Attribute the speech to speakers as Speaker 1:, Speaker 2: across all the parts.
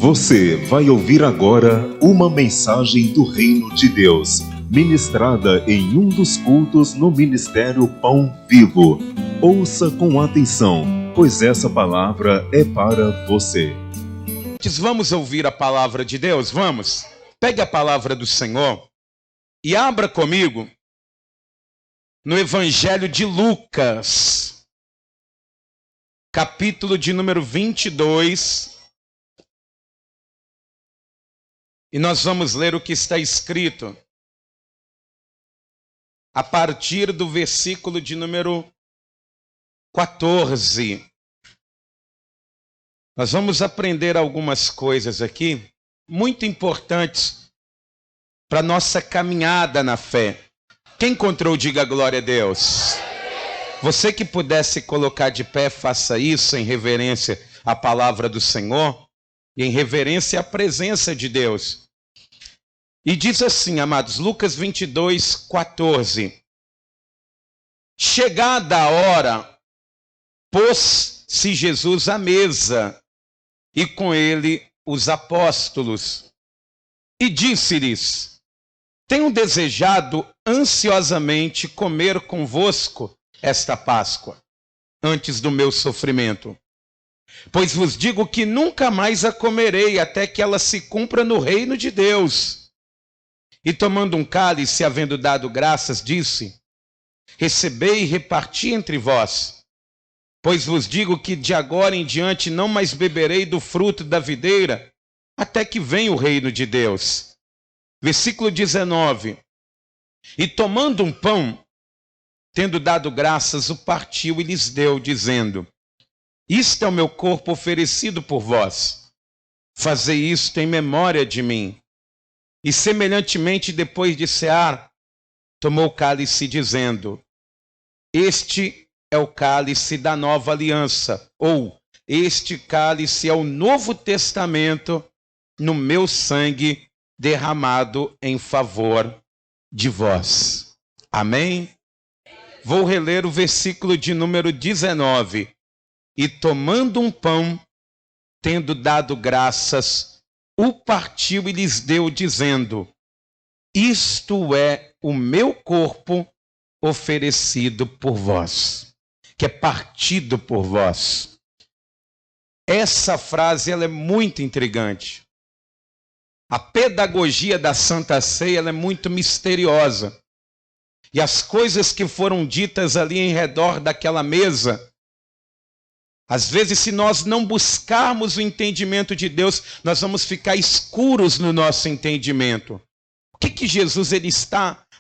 Speaker 1: Você vai ouvir agora uma mensagem do Reino de Deus, ministrada em um dos cultos no Ministério Pão Vivo. Ouça com atenção, pois essa palavra é para você.
Speaker 2: Vamos ouvir a palavra de Deus? Vamos? Pegue a palavra do Senhor e abra comigo no Evangelho de Lucas, capítulo de número 22. E nós vamos ler o que está escrito a partir do versículo de número 14. Nós vamos aprender algumas coisas aqui, muito importantes para a nossa caminhada na fé. Quem encontrou, diga glória a Deus. Você que pudesse colocar de pé, faça isso em reverência à palavra do Senhor e em reverência à presença de Deus. E diz assim, amados, Lucas 22, 14. Chegada a hora, pôs-se Jesus à mesa, e com ele os apóstolos. E disse-lhes: tenho desejado ansiosamente comer convosco esta Páscoa, antes do meu sofrimento. Pois vos digo que nunca mais a comerei, até que ela se cumpra no reino de Deus. E tomando um cálice, havendo dado graças, disse: recebei e reparti entre vós. Pois vos digo que de agora em diante não mais beberei do fruto da videira, até que venha o reino de Deus. Versículo 19. E tomando um pão, tendo dado graças, o partiu e lhes deu, dizendo: isto é o meu corpo oferecido por vós. Fazei isto em memória de mim. E semelhantemente, depois de cear, tomou o cálice, dizendo: este é o cálice da nova aliança, ou este cálice é o novo testamento no meu sangue derramado em favor de vós. Amém? Vou reler o versículo de número 19. E tomando um pão, tendo dado graças, o partiu e lhes deu, dizendo: isto é o meu corpo oferecido por vós, que é partido por vós. Essa frase ela é muito intrigante. A pedagogia da Santa Ceia ela é muito misteriosa. E as coisas que foram ditas ali em redor daquela mesa, às vezes, se nós não buscarmos o entendimento de Deus, nós vamos ficar escuros no nosso entendimento. Por que Jesus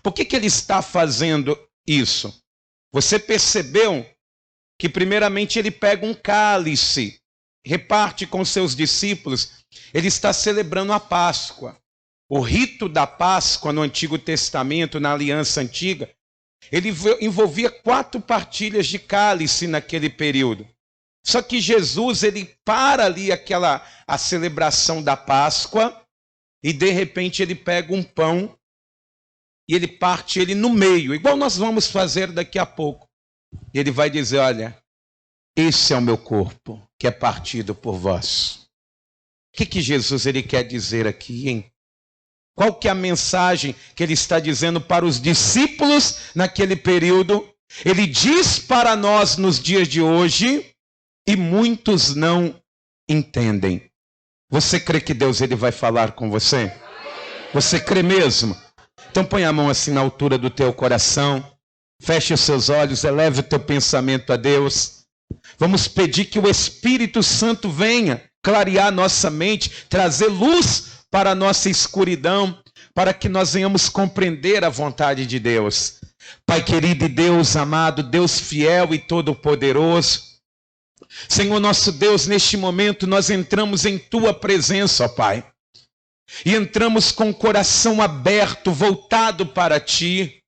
Speaker 2: por que ele está fazendo isso? Você percebeu que primeiramente ele pega um cálice, reparte com seus discípulos, ele está celebrando a Páscoa. O rito da Páscoa no Antigo Testamento, na Aliança Antiga, ele envolvia 4 partilhas de cálice naquele período. Só que Jesus, ele para ali a celebração da Páscoa e de repente ele pega um pão e ele parte ele no meio, igual nós vamos fazer daqui a pouco. E ele vai dizer: olha, esse é o meu corpo que é partido por vós. O que Jesus ele quer dizer aqui, hein? Qual que é a mensagem que ele está dizendo para os discípulos naquele período? Ele diz para nós nos dias de hoje e muitos não entendem. Você crê que Deus ele vai falar com você? Você crê mesmo? Então põe a mão assim na altura do teu coração, feche os seus olhos, eleve o teu pensamento a Deus. Vamos pedir que o Espírito Santo venha clarear nossa mente, trazer luz para a nossa escuridão, para que nós venhamos compreender a vontade de Deus. Pai querido e Deus amado, Deus fiel e todo-poderoso, Senhor nosso Deus, neste momento nós entramos em Tua presença, ó Pai. E entramos com o coração aberto, voltado para Ti.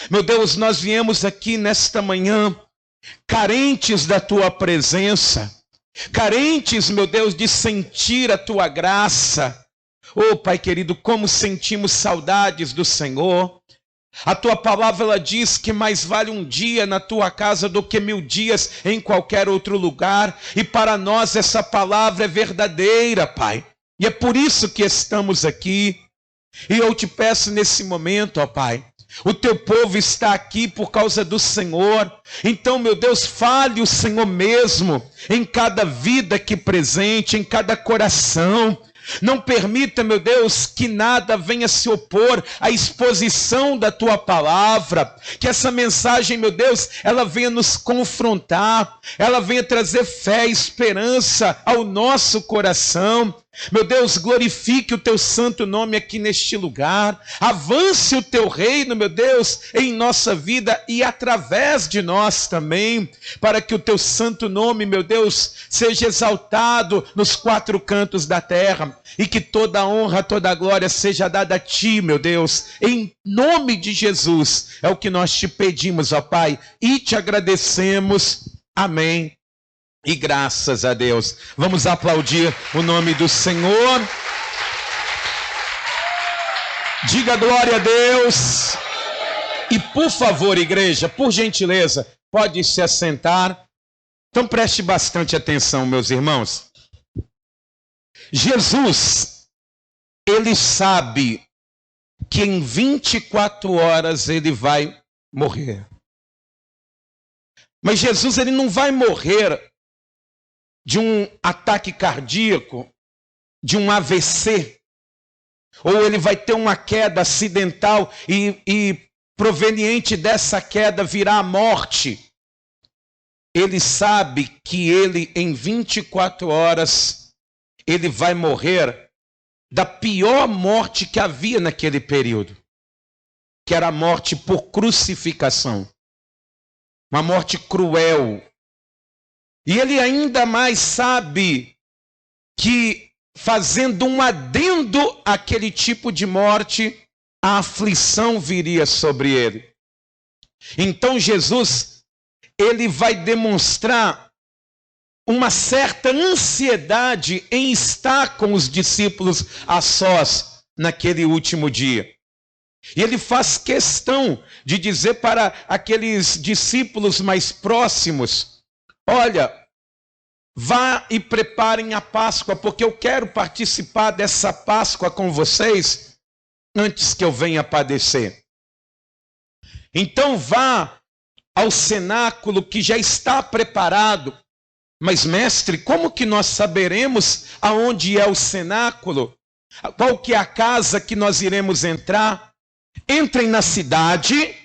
Speaker 2: Meu Deus, nós viemos aqui nesta manhã, carentes da Tua presença, carentes, meu Deus, de sentir a Tua graça. Oh, Pai querido, como sentimos saudades do Senhor. A Tua palavra ela diz que mais vale um dia na Tua casa do que 1000 dias em qualquer outro lugar. E para nós essa palavra é verdadeira, Pai. E é por isso que estamos aqui. E eu te peço nesse momento, ó Pai, o teu povo está aqui por causa do Senhor. Então, meu Deus, fale o Senhor mesmo em cada vida aqui presente, em cada coração. Não permita, meu Deus, que nada venha se opor à exposição da tua palavra. Que essa mensagem, meu Deus, ela venha nos confrontar. Ela venha trazer fé e esperança ao nosso coração. Meu Deus, glorifique o teu santo nome aqui neste lugar. Avance o teu reino, meu Deus, em nossa vida e através de nós também, para que o teu santo nome, meu Deus, seja exaltado nos quatro cantos da terra e que toda a honra, toda a glória seja dada a ti, meu Deus, em nome de Jesus. É o que nós te pedimos, ó Pai, e te agradecemos. Amém. E graças a Deus. Vamos aplaudir o nome do Senhor. Diga glória a Deus. E por favor, igreja, por gentileza, pode se assentar. Então preste bastante atenção, meus irmãos. Jesus, ele sabe que em 24 horas ele vai morrer. Mas Jesus, ele não vai morrer de um ataque cardíaco, de um AVC, ou ele vai ter uma queda acidental e proveniente dessa queda virá a morte. Ele sabe que ele, em 24 horas, ele vai morrer da pior morte que havia naquele período, que era a morte por crucificação. Uma morte cruel. E ele ainda mais sabe que, fazendo um adendo àquele tipo de morte, a aflição viria sobre ele. Então Jesus, ele vai demonstrar uma certa ansiedade em estar com os discípulos a sós naquele último dia. E ele faz questão de dizer para aqueles discípulos mais próximos: olha, vá e preparem a Páscoa, porque eu quero participar dessa Páscoa com vocês antes que eu venha padecer. Então vá ao cenáculo que já está preparado. Mas, mestre, como que nós saberemos aonde é o cenáculo? Qual que é a casa que nós iremos entrar? Entrem na cidade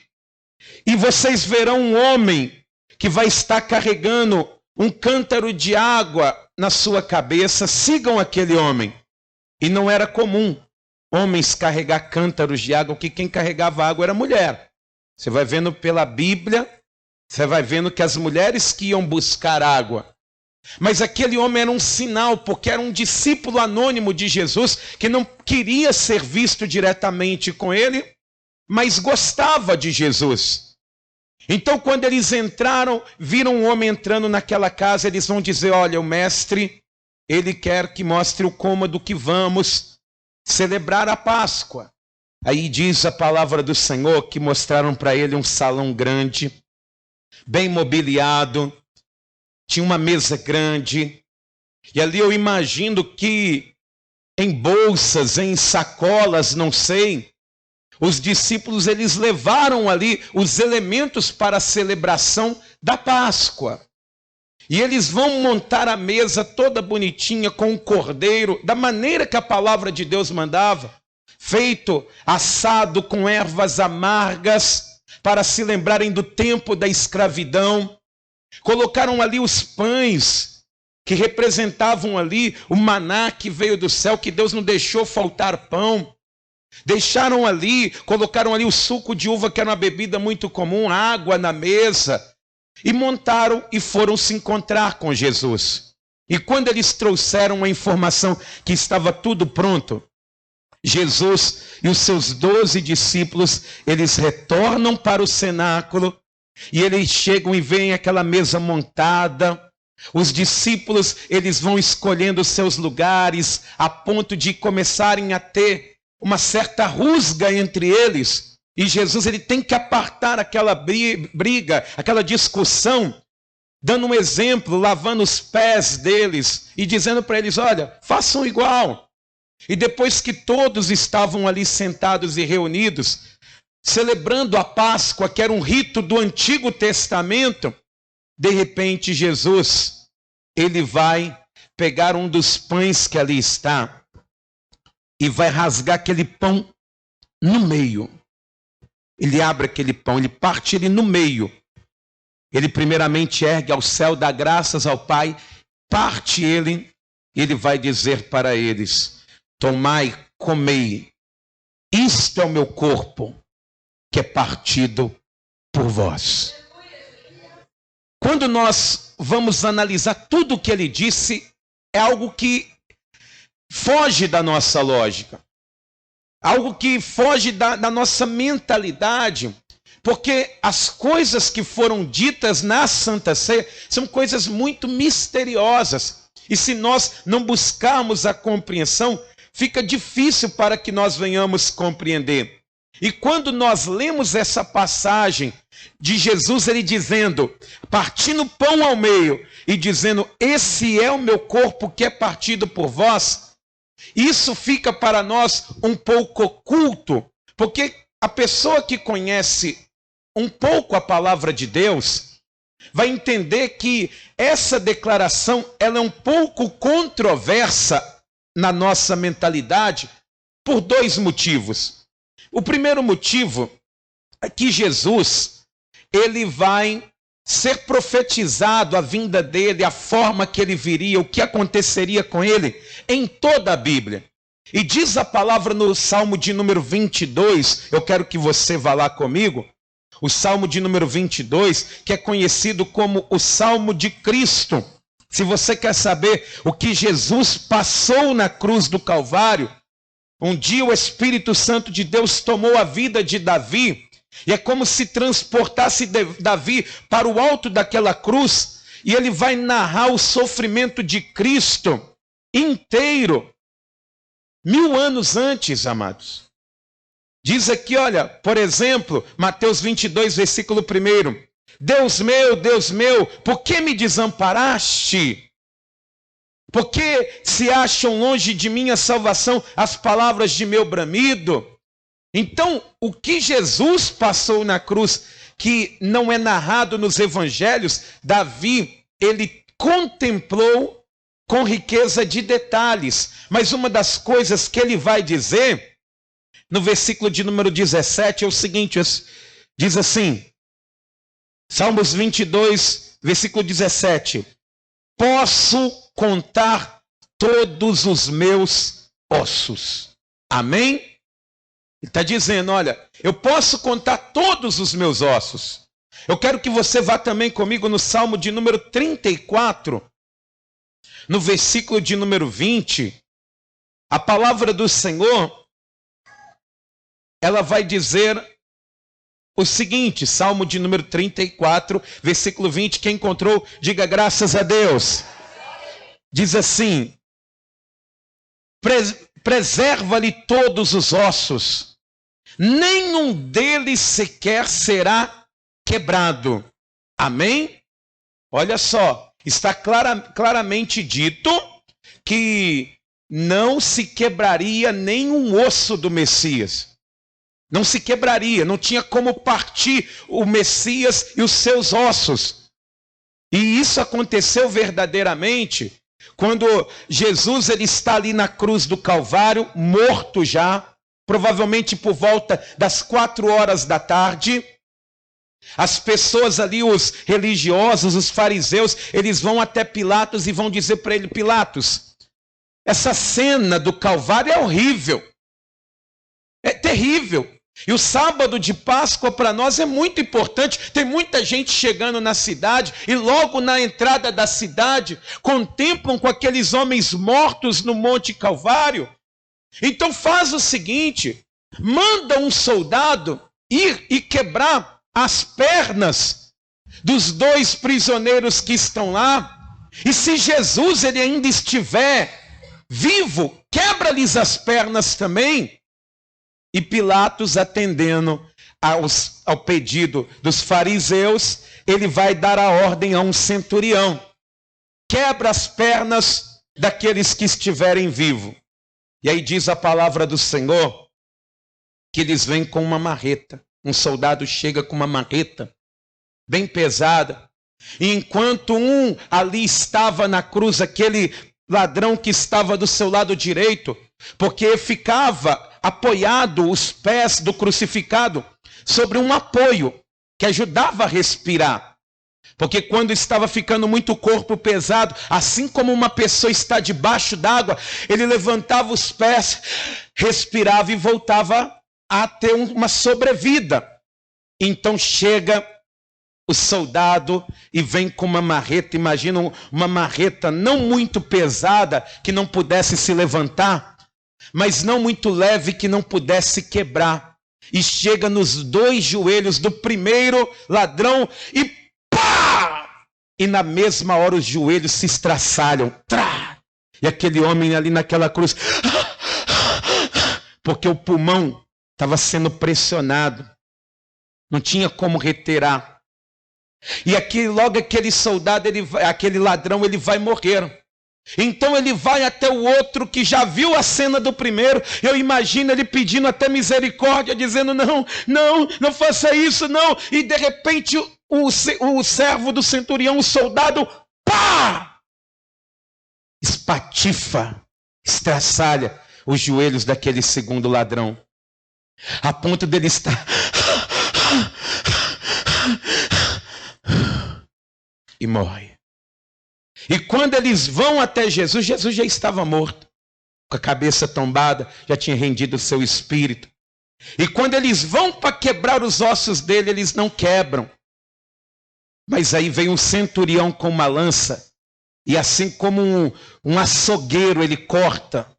Speaker 2: e vocês verão um homem que vai estar carregando um cântaro de água na sua cabeça. Sigam aquele homem. E não era comum homens carregar cântaros de água, porque quem carregava água era mulher. Você vai vendo pela Bíblia, você vai vendo que as mulheres que iam buscar água. Mas aquele homem era um sinal, porque era um discípulo anônimo de Jesus, que não queria ser visto diretamente com ele, mas gostava de Jesus. Então, quando eles entraram, viram um homem entrando naquela casa, eles vão dizer: olha, o mestre, ele quer que mostre o cômodo que vamos celebrar a Páscoa. Aí diz a palavra do Senhor que mostraram para ele um salão grande, bem mobiliado, tinha uma mesa grande, e ali eu imagino que em bolsas, em sacolas, não sei, os discípulos, eles levaram ali os elementos para a celebração da Páscoa. E eles vão montar a mesa toda bonitinha com o cordeiro, da maneira que a palavra de Deus mandava, feito assado com ervas amargas, para se lembrarem do tempo da escravidão. Colocaram ali os pães, que representavam ali o maná que veio do céu, que Deus não deixou faltar pão. Deixaram ali, colocaram ali o suco de uva, que era uma bebida muito comum, água na mesa, e montaram e foram se encontrar com Jesus. E quando eles trouxeram a informação que estava tudo pronto, Jesus e os seus 12 discípulos, eles retornam para o cenáculo, e eles chegam e veem aquela mesa montada. Os discípulos, eles vão escolhendo os seus lugares, a ponto de começarem a ter uma certa rusga entre eles. E Jesus, ele tem que apartar aquela briga, aquela discussão, dando um exemplo, lavando os pés deles e dizendo para eles: olha, façam igual. E depois que todos estavam ali sentados e reunidos, celebrando a Páscoa, que era um rito do Antigo Testamento, de repente Jesus, ele vai pegar um dos pães que ali está e vai rasgar aquele pão no meio. Ele abre aquele pão, ele parte ele no meio. Ele primeiramente ergue ao céu, dá graças ao Pai, parte ele, e ele vai dizer para eles: tomai, comei, isto é o meu corpo, que é partido por vós. Quando nós vamos analisar tudo o que ele disse, é algo que foge da nossa lógica, algo que foge da nossa mentalidade, porque as coisas que foram ditas na Santa Ceia são coisas muito misteriosas, e se nós não buscarmos a compreensão, fica difícil para que nós venhamos compreender. E quando nós lemos essa passagem de Jesus, ele dizendo, partindo o pão ao meio e dizendo, esse é o meu corpo que é partido por vós, isso fica para nós um pouco oculto, porque a pessoa que conhece um pouco a palavra de Deus vai entender que essa declaração ela é um pouco controversa na nossa mentalidade por dois motivos. O primeiro motivo é que Jesus, ele vai ser profetizado a vinda dele, a forma que ele viria, o que aconteceria com ele em toda a Bíblia. E diz a palavra no Salmo de número 22, eu quero que você vá lá comigo, o Salmo de número 22, que é conhecido como o Salmo de Cristo. Se você quer saber o que Jesus passou na cruz do Calvário, um dia o Espírito Santo de Deus tomou a vida de Davi, e é como se transportasse Davi para o alto daquela cruz, e ele vai narrar o sofrimento de Cristo inteiro, 1000 anos antes, amados. Diz aqui, olha, por exemplo, Mateus 22, versículo 1. Deus meu, por que me desamparaste? Por que se acham longe de mim a salvação, as palavras de meu bramido? Então, o que Jesus passou na cruz, que não é narrado nos evangelhos, Davi, ele contemplou com riqueza de detalhes. Mas uma das coisas que ele vai dizer, no versículo de número 17, é o seguinte, diz assim, Salmos 22, versículo 17, posso contar todos os meus ossos. Amém? Ele está dizendo, olha, eu posso contar todos os meus ossos. Eu quero que você vá também comigo no Salmo de número 34, no versículo de número 20. A palavra do Senhor, ela vai dizer o seguinte, Salmo de número 34, versículo 20, quem encontrou, diga graças a Deus. Diz assim, preserva-lhe todos os ossos, nenhum deles sequer será quebrado. Amém? Olha só, está claramente dito que não se quebraria nenhum osso do Messias. Não se quebraria, não tinha como partir o Messias e os seus ossos. E isso aconteceu verdadeiramente quando Jesus ele está ali na cruz do Calvário, morto já, provavelmente por volta das 4 horas da tarde. As pessoas ali, os religiosos, os fariseus, eles vão até Pilatos e vão dizer para ele, Pilatos, essa cena do Calvário é horrível, é terrível. E o sábado de Páscoa para nós é muito importante. Tem muita gente chegando na cidade e logo na entrada da cidade contemplam com aqueles homens mortos no Monte Calvário. Então faz o seguinte, manda um soldado ir e quebrar as pernas dos 2 prisioneiros que estão lá. E se Jesus ele ainda estiver vivo, quebra-lhes as pernas também. E Pilatos, atendendo ao pedido dos fariseus, ele vai dar a ordem a um centurião. Quebra as pernas daqueles que estiverem vivos. E aí diz a palavra do Senhor que eles vêm com uma marreta. Um soldado chega com uma marreta bem pesada. E enquanto um ali estava na cruz, aquele ladrão que estava do seu lado direito, porque ficava apoiado os pés do crucificado sobre um apoio que ajudava a respirar. Porque quando estava ficando muito o corpo pesado, assim como uma pessoa está debaixo d'água, ele levantava os pés, respirava e voltava a ter uma sobrevida. Então chega o soldado e vem com uma marreta. Imagina uma marreta não muito pesada, que não pudesse se levantar, mas não muito leve, que não pudesse quebrar. E chega nos dois joelhos do primeiro ladrão e pá! E na mesma hora os joelhos se estraçalham. Trá! E aquele homem ali naquela cruz, porque o pulmão estava sendo pressionado, não tinha como reter. E aqui, logo aquele soldado, aquele ladrão, ele vai morrer. Então ele vai até o outro que já viu a cena do primeiro. Eu imagino ele pedindo até misericórdia, dizendo: não faça isso, não. E de repente o servo do centurião, o soldado, pá! Espatifa, estraçalha os joelhos daquele segundo ladrão, a ponto dele estar e morre. E quando eles vão até Jesus, Jesus já estava morto, com a cabeça tombada, já tinha rendido o seu espírito. E quando eles vão para quebrar os ossos dele, eles não quebram. Mas aí vem um centurião com uma lança, e assim como um açougueiro, ele corta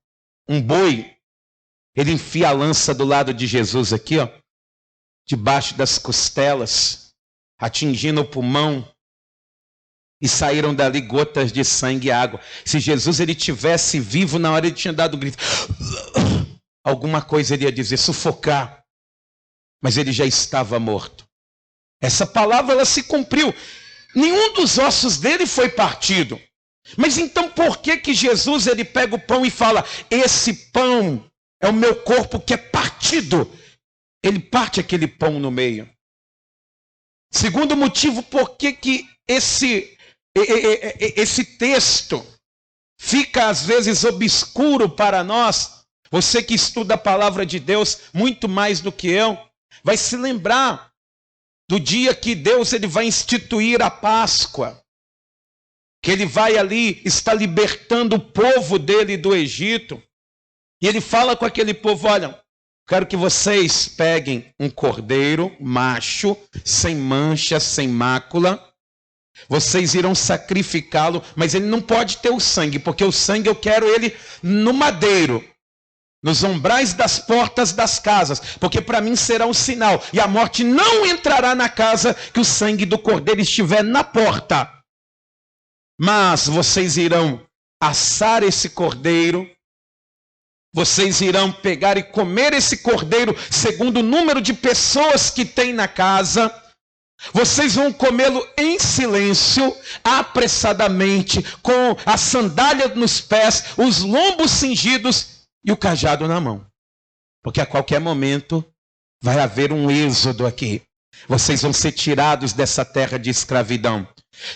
Speaker 2: um boi, ele enfia a lança do lado de Jesus aqui, ó, debaixo das costelas, atingindo o pulmão. E saíram dali gotas de sangue e água. Se Jesus ele tivesse vivo, na hora ele tinha dado um grito. Alguma coisa ele ia dizer, sufocar. Mas ele já estava morto. Essa palavra ela se cumpriu. Nenhum dos ossos dele foi partido. Mas então por que Jesus ele pega o pão e fala: esse pão é o meu corpo que é partido? Ele parte aquele pão no meio. Segundo motivo, por que esse texto fica às vezes obscuro para nós? Você que estuda a palavra de Deus muito mais do que eu, vai se lembrar do dia que Deus ele vai instituir a Páscoa, que ele vai ali estar libertando o povo dele do Egito, e ele fala com aquele povo: olha, quero que vocês peguem um cordeiro macho, sem mancha, sem mácula. Vocês irão sacrificá-lo, mas ele não pode ter o sangue, porque o sangue eu quero ele no madeiro, nos umbrais das portas das casas, porque para mim será um sinal, e a morte não entrará na casa que o sangue do cordeiro estiver na porta. Mas vocês irão assar esse cordeiro, vocês irão pegar e comer esse cordeiro segundo o número de pessoas que tem na casa. Vocês vão comê-lo em silêncio, apressadamente, com a sandália nos pés, os lombos cingidos e o cajado na mão. Porque a qualquer momento vai haver um êxodo aqui. Vocês vão ser tirados dessa terra de escravidão.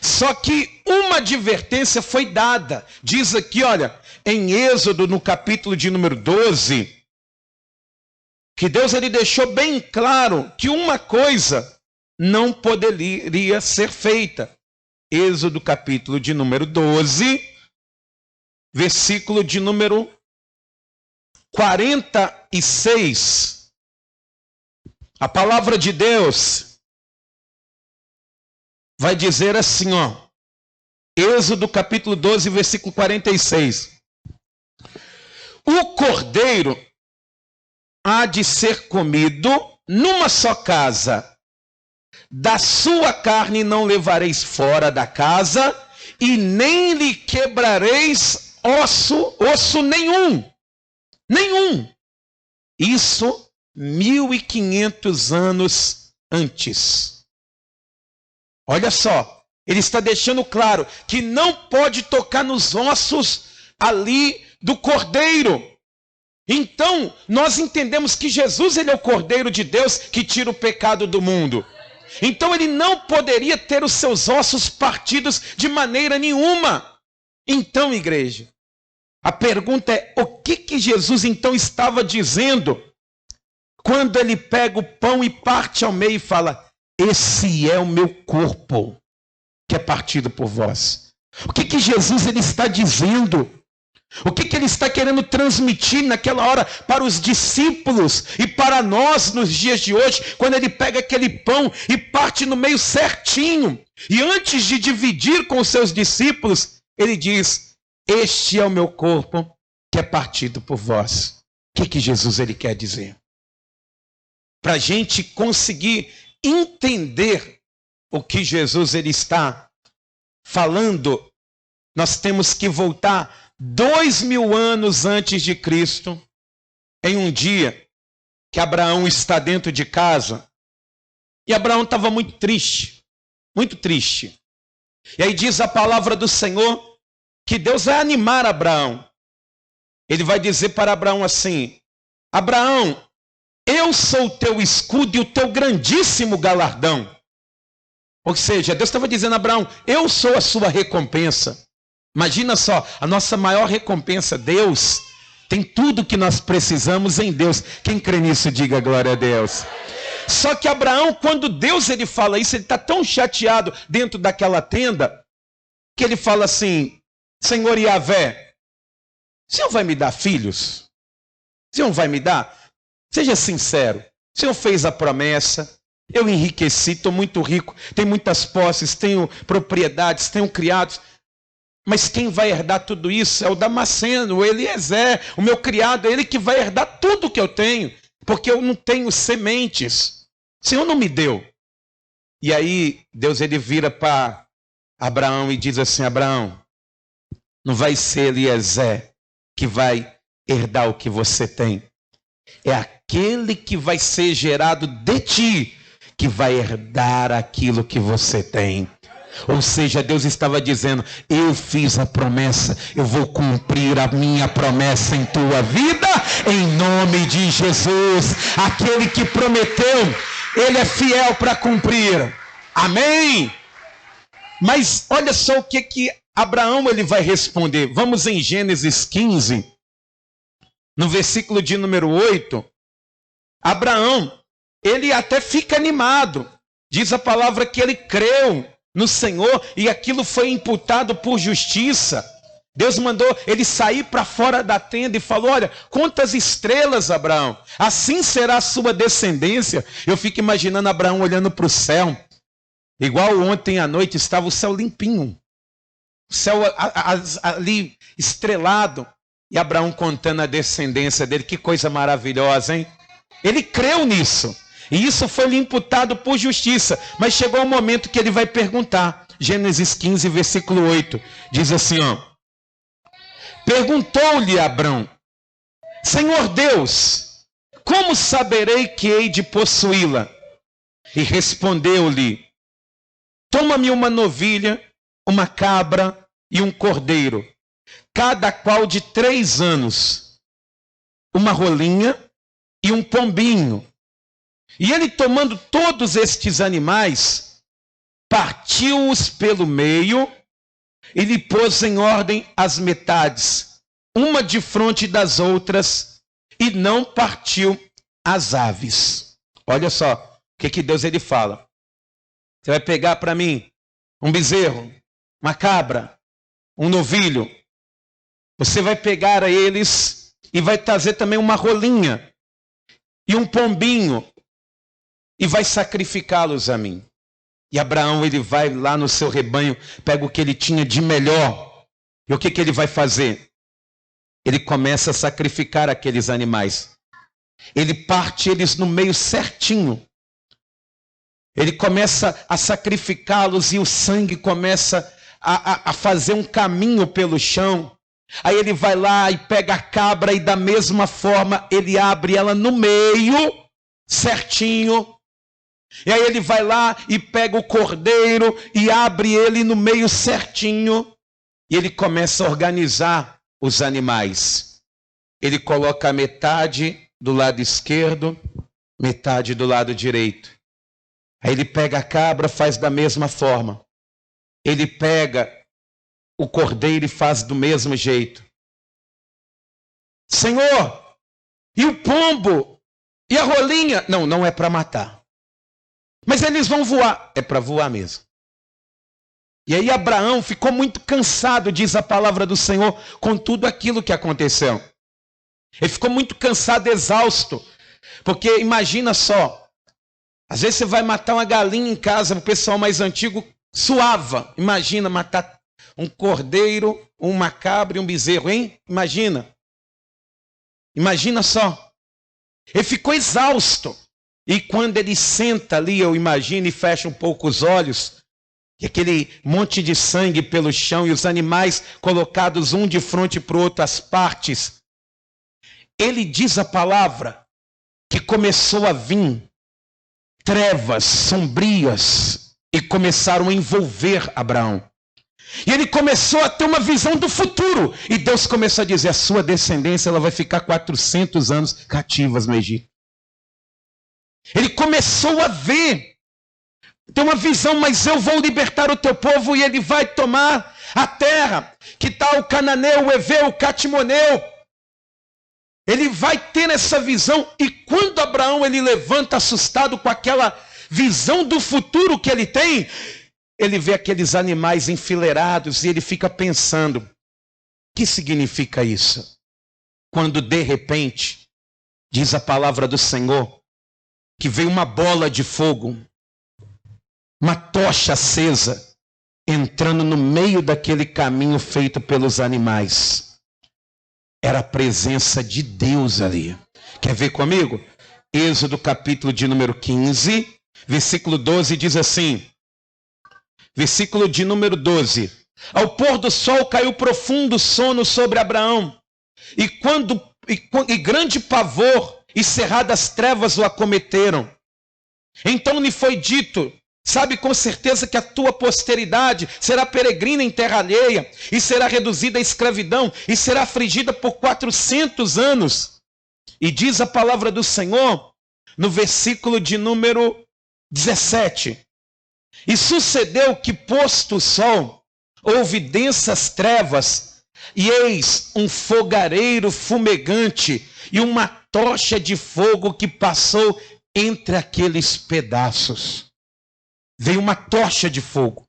Speaker 2: Só que uma advertência foi dada. Diz aqui, olha, em Êxodo, no capítulo de número 12, que Deus ele deixou bem claro que uma coisa não poderia ser feita. Êxodo capítulo de número 12, versículo de número 46. A palavra de Deus vai dizer assim, ó. Êxodo capítulo 12, versículo 46. O cordeiro há de ser comido numa só casa. Da sua carne não levareis fora da casa, e nem lhe quebrareis osso nenhum. Nenhum. Isso 1500 anos antes. Olha só, ele está deixando claro que não pode tocar nos ossos ali do cordeiro. Então, nós entendemos que Jesus ele é o Cordeiro de Deus que tira o pecado do mundo. Então, ele não poderia ter os seus ossos partidos de maneira nenhuma. Então, igreja, a pergunta é, o que Jesus então estava dizendo quando ele pega o pão e parte ao meio e fala, esse é o meu corpo que é partido por vós. O que Jesus ele está dizendo? O que ele está querendo transmitir naquela hora para os discípulos e para nós nos dias de hoje, quando ele pega aquele pão e parte no meio certinho, e antes de dividir com os seus discípulos, ele diz, este é o meu corpo que é partido por vós. O que Jesus ele quer dizer? Para a gente conseguir entender o que Jesus ele está falando, nós temos que voltar 2000 anos antes de Cristo, em um dia que Abraão está dentro de casa, e Abraão estava muito triste, muito triste. E aí diz a palavra do Senhor que Deus vai animar Abraão. Ele vai dizer para Abraão assim, Abraão, eu sou o teu escudo e o teu grandíssimo galardão. Ou seja, Deus estava dizendo a Abraão, eu sou a sua recompensa. Imagina só, a nossa maior recompensa, Deus, tem tudo que nós precisamos em Deus. Quem crê nisso, diga glória a Deus. Só que Abraão, quando Deus ele fala isso, ele está tão chateado dentro daquela tenda, que ele fala assim, Senhor Yahvé, o Senhor vai me dar filhos? O Senhor vai me dar? Seja sincero, o Senhor fez a promessa, eu enriqueci, estou muito rico, tenho muitas posses, tenho propriedades, tenho criados, mas quem vai herdar tudo isso é o Damasceno, o Eliezer, o meu criado, é ele que vai herdar tudo que eu tenho, porque eu não tenho sementes, o Senhor não me deu. E aí Deus ele vira para Abraão e diz assim, Abraão, não vai ser Eliezer que vai herdar o que você tem, é aquele que vai ser gerado de ti, que vai herdar aquilo que você tem. Ou seja, Deus estava dizendo, eu fiz a promessa, eu vou cumprir a minha promessa em tua vida, em nome de Jesus. Aquele que prometeu, ele é fiel para cumprir. Amém? Mas olha só o que Abraão ele vai responder. Vamos em Gênesis 15, no versículo de número 8. Abraão, ele até fica animado. Diz a palavra que ele creu no Senhor e aquilo foi imputado por justiça. Deus mandou ele sair para fora da tenda e falou, olha, quantas estrelas, Abraão, assim será a sua descendência. Eu fico imaginando Abraão olhando para o céu, igual ontem à noite estava o céu limpinho, o céu ali estrelado, e Abraão contando a descendência dele. Que coisa maravilhosa, hein? Ele creu nisso. E isso foi lhe imputado por justiça. Mas chegou o momento que ele vai perguntar. Gênesis 15, versículo 8. Diz assim, ó. Perguntou-lhe Abrão, Senhor Deus, como saberei que hei de possuí-la? E respondeu-lhe, toma-me uma novilha, uma cabra e um cordeiro, cada qual de 3 anos, uma rolinha e um pombinho. E ele, tomando todos estes animais, partiu-os pelo meio e lhe pôs em ordem as metades, uma defronte das outras, e não partiu as aves. Olha só o que Deus ele fala. Você vai pegar para mim um bezerro, uma cabra, um novilho. Você vai pegar a eles e vai trazer também uma rolinha e um pombinho, e vai sacrificá-los a mim. E Abraão, ele vai lá no seu rebanho, pega o que ele tinha de melhor. E o que ele vai fazer? Ele começa a sacrificar aqueles animais. Ele parte eles no meio certinho. Ele começa a sacrificá-los e o sangue começa a fazer um caminho pelo chão. Aí ele vai lá e pega a cabra e da mesma forma ele abre ela no meio certinho. E aí ele vai lá e pega o cordeiro e abre ele no meio certinho. E ele começa a organizar os animais. ele coloca metade do lado esquerdo, metade do lado direito. Aí ele pega a cabra, faz da mesma forma. Ele pega o cordeiro e faz do mesmo jeito. Senhor, e o pombo? E a rolinha? Não, não é para matar. Mas eles vão voar. É para voar mesmo. E aí Abraão ficou muito cansado, diz a palavra do Senhor, com tudo aquilo que aconteceu. Ele ficou muito cansado, exausto. Porque imagina só, às vezes você vai matar uma galinha em casa, o pessoal mais antigo suava. Imagina matar um cordeiro, uma cabra e um bezerro, hein? Imagina. Imagina só. Ele ficou exausto. E quando ele senta ali, eu imagino, e fecha um pouco os olhos, e aquele monte de sangue pelo chão e os animais colocados um de frente para o outro, as partes, ele diz a palavra que começou a vir trevas sombrias e começaram a envolver Abraão. E ele começou a ter uma visão do futuro. E Deus começou a dizer, a sua descendência ela vai ficar 400 anos cativas no Egito. Ele começou a ver, tem uma visão, mas eu vou libertar o teu povo e ele vai tomar a terra, que está o cananeu, o heveu, o catimoneu. Ele vai ter essa visão, e quando Abraão ele levanta assustado com aquela visão do futuro que ele tem, ele vê aqueles animais enfileirados e ele fica pensando, o que significa isso? Quando de repente, diz a palavra do Senhor, que veio uma bola de fogo, uma tocha acesa, entrando no meio daquele caminho feito pelos animais. Era a presença de Deus ali. Quer ver comigo? Êxodo capítulo de número 15, versículo 12 diz assim, versículo de número 12. Ao pôr do sol caiu profundo sono sobre Abraão, e grande pavor e cerradas trevas o acometeram. Então lhe foi dito, sabe com certeza que a tua posteridade será peregrina em terra alheia, e será reduzida à escravidão, e será afligida por 400 anos. E diz a palavra do Senhor, no versículo de número 17. E sucedeu que, posto o sol, houve densas trevas, e eis um fogareiro fumegante, e uma tocha de fogo que passou entre aqueles pedaços. Veio uma tocha de fogo,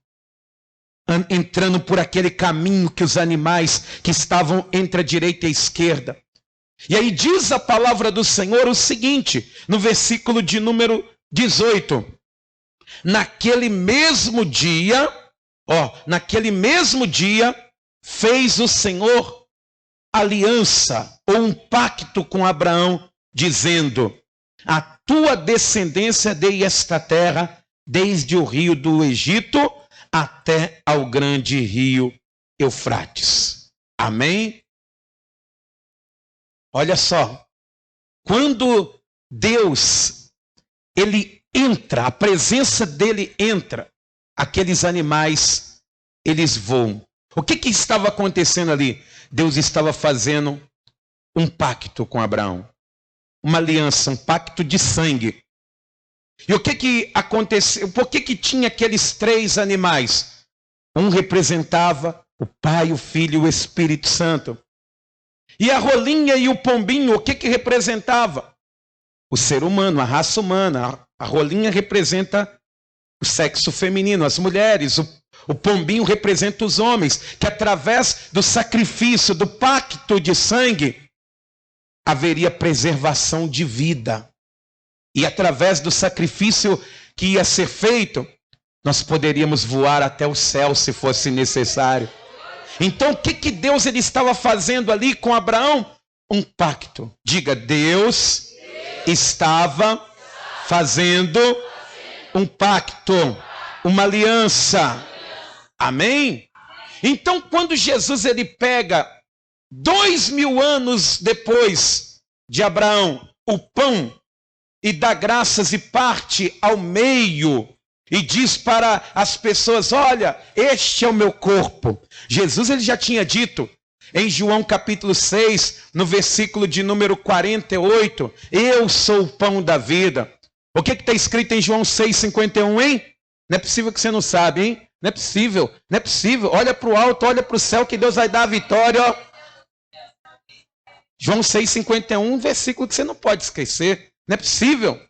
Speaker 2: entrando por aquele caminho que os animais que estavam entre a direita e a esquerda. E aí diz a palavra do Senhor o seguinte, no versículo de número 18. Naquele mesmo dia, fez o Senhor aliança, ou um pacto com Abraão, dizendo, a tua descendência dei esta terra, desde o rio do Egito até ao grande rio Eufrates. Amém? Olha só, quando Deus, ele entra, a presença dele entra, aqueles animais, eles voam. O que estava acontecendo ali? Deus estava fazendo um pacto com Abraão, uma aliança, um pacto de sangue. E o que aconteceu? Por que tinha aqueles 3 animais? Um representava o Pai, o Filho e o Espírito Santo. E a rolinha e o pombinho, o que representava? O ser humano, a raça humana. A rolinha representa o sexo feminino, as mulheres. O pombinho representa os homens, que através do sacrifício, do pacto de sangue, haveria preservação de vida. E através do sacrifício que ia ser feito, nós poderíamos voar até o céu se fosse necessário. Então o que Deus ele estava fazendo ali com Abraão? Um pacto. Diga, Deus estava fazendo um pacto, uma aliança. Amém? Então quando Jesus ele pega 2000 anos depois de Abraão o pão e dá graças e parte ao meio e diz para as pessoas, olha, este é o meu corpo. Jesus ele já tinha dito, em João capítulo 6, no versículo de número 48, eu sou o pão da vida. O que está escrito em João 6,51, hein? Não é possível que você não sabe, hein? Não é possível, não é possível. Olha para o alto, olha para o céu, que Deus vai dar a vitória, ó. João 6,51, versículo que você não pode esquecer. Não é possível.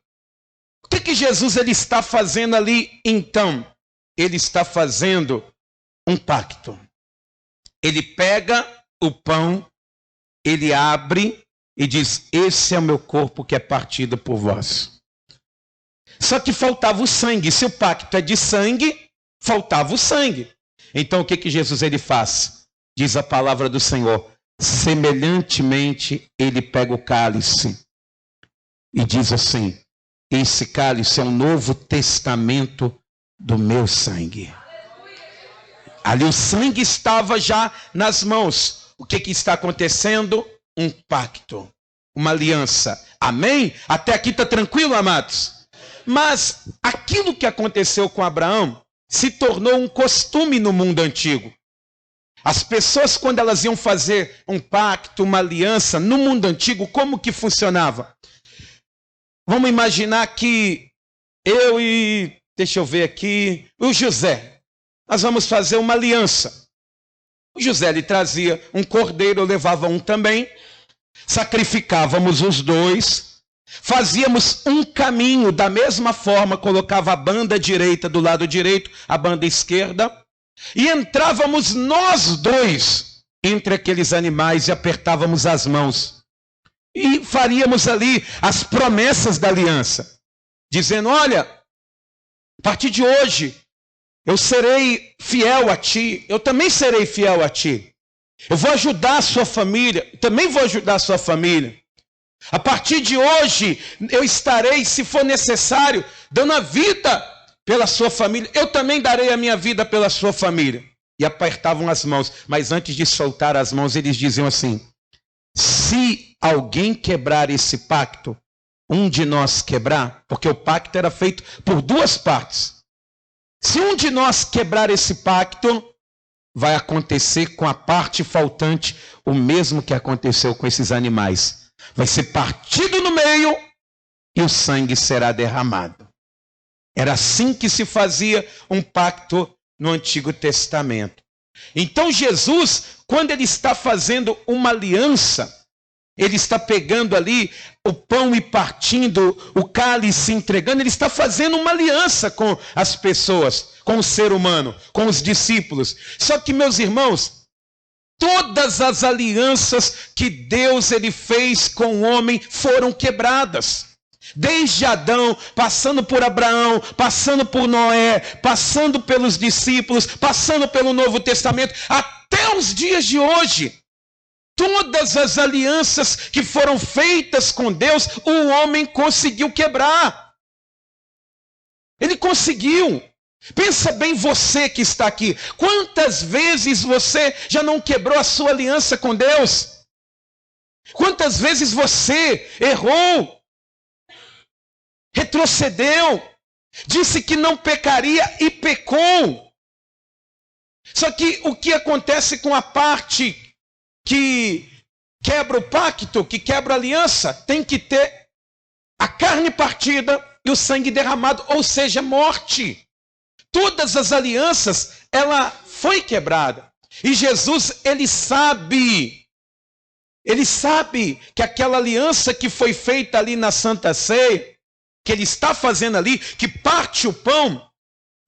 Speaker 2: O que Jesus ele está fazendo ali, então? Ele está fazendo um pacto. Ele pega o pão, ele abre e diz, esse é o meu corpo que é partido por vós. Só que faltava o sangue. Se o pacto é de sangue, faltava o sangue. Então o que Jesus ele faz? Diz a palavra do Senhor. Semelhantemente, ele pega o cálice e diz assim, esse cálice é um novo testamento do meu sangue. Ali o sangue estava já nas mãos. O que está acontecendo? Um pacto, uma aliança. Amém? Até aqui está tranquilo, amados? Mas aquilo que aconteceu com Abraão se tornou um costume no mundo antigo. As pessoas, quando elas iam fazer um pacto, uma aliança, no mundo antigo, como que funcionava? Vamos imaginar que eu e, deixa eu ver aqui, o José, nós vamos fazer uma aliança. O José lhe trazia um cordeiro, eu levava um também, sacrificávamos os dois, fazíamos um caminho da mesma forma, colocava a banda direita do lado direito, a banda esquerda, e entrávamos nós dois entre aqueles animais e apertávamos as mãos. E faríamos ali as promessas da aliança, dizendo, olha, a partir de hoje, eu serei fiel a ti, eu também serei fiel a ti. Eu vou ajudar a sua família, também vou ajudar a sua família. A partir de hoje, eu estarei, se for necessário, dando a vida pela sua família. Eu também darei a minha vida pela sua família. E apertavam as mãos. Mas antes de soltar as mãos, eles diziam assim, se alguém quebrar esse pacto, um de nós quebrar, porque o pacto era feito por duas partes. Se um de nós quebrar esse pacto, vai acontecer com a parte faltante o mesmo que aconteceu com esses animais. Vai ser partido no meio e o sangue será derramado. Era assim que se fazia um pacto no Antigo Testamento. Então Jesus, quando ele está fazendo uma aliança, ele está pegando ali o pão e partindo, o cálice entregando, ele está fazendo uma aliança com as pessoas, com o ser humano, com os discípulos. Só que, meus irmãos, todas as alianças que Deus ele fez com o homem foram quebradas. Desde Adão, passando por Abraão, passando por Noé, passando pelos discípulos, passando pelo Novo Testamento, até os dias de hoje. Todas as alianças que foram feitas com Deus, o homem conseguiu quebrar. Ele conseguiu. Pensa bem você que está aqui. Quantas vezes você já não quebrou a sua aliança com Deus? Quantas vezes você errou? Retrocedeu? Disse que não pecaria e pecou. Só que o que acontece com a parte que quebra o pacto, que quebra a aliança, tem que ter a carne partida e o sangue derramado, ou seja, morte. Todas as alianças, ela foi quebrada. E Jesus, ele sabe que aquela aliança que foi feita ali na Santa Ceia, que ele está fazendo ali, que parte o pão,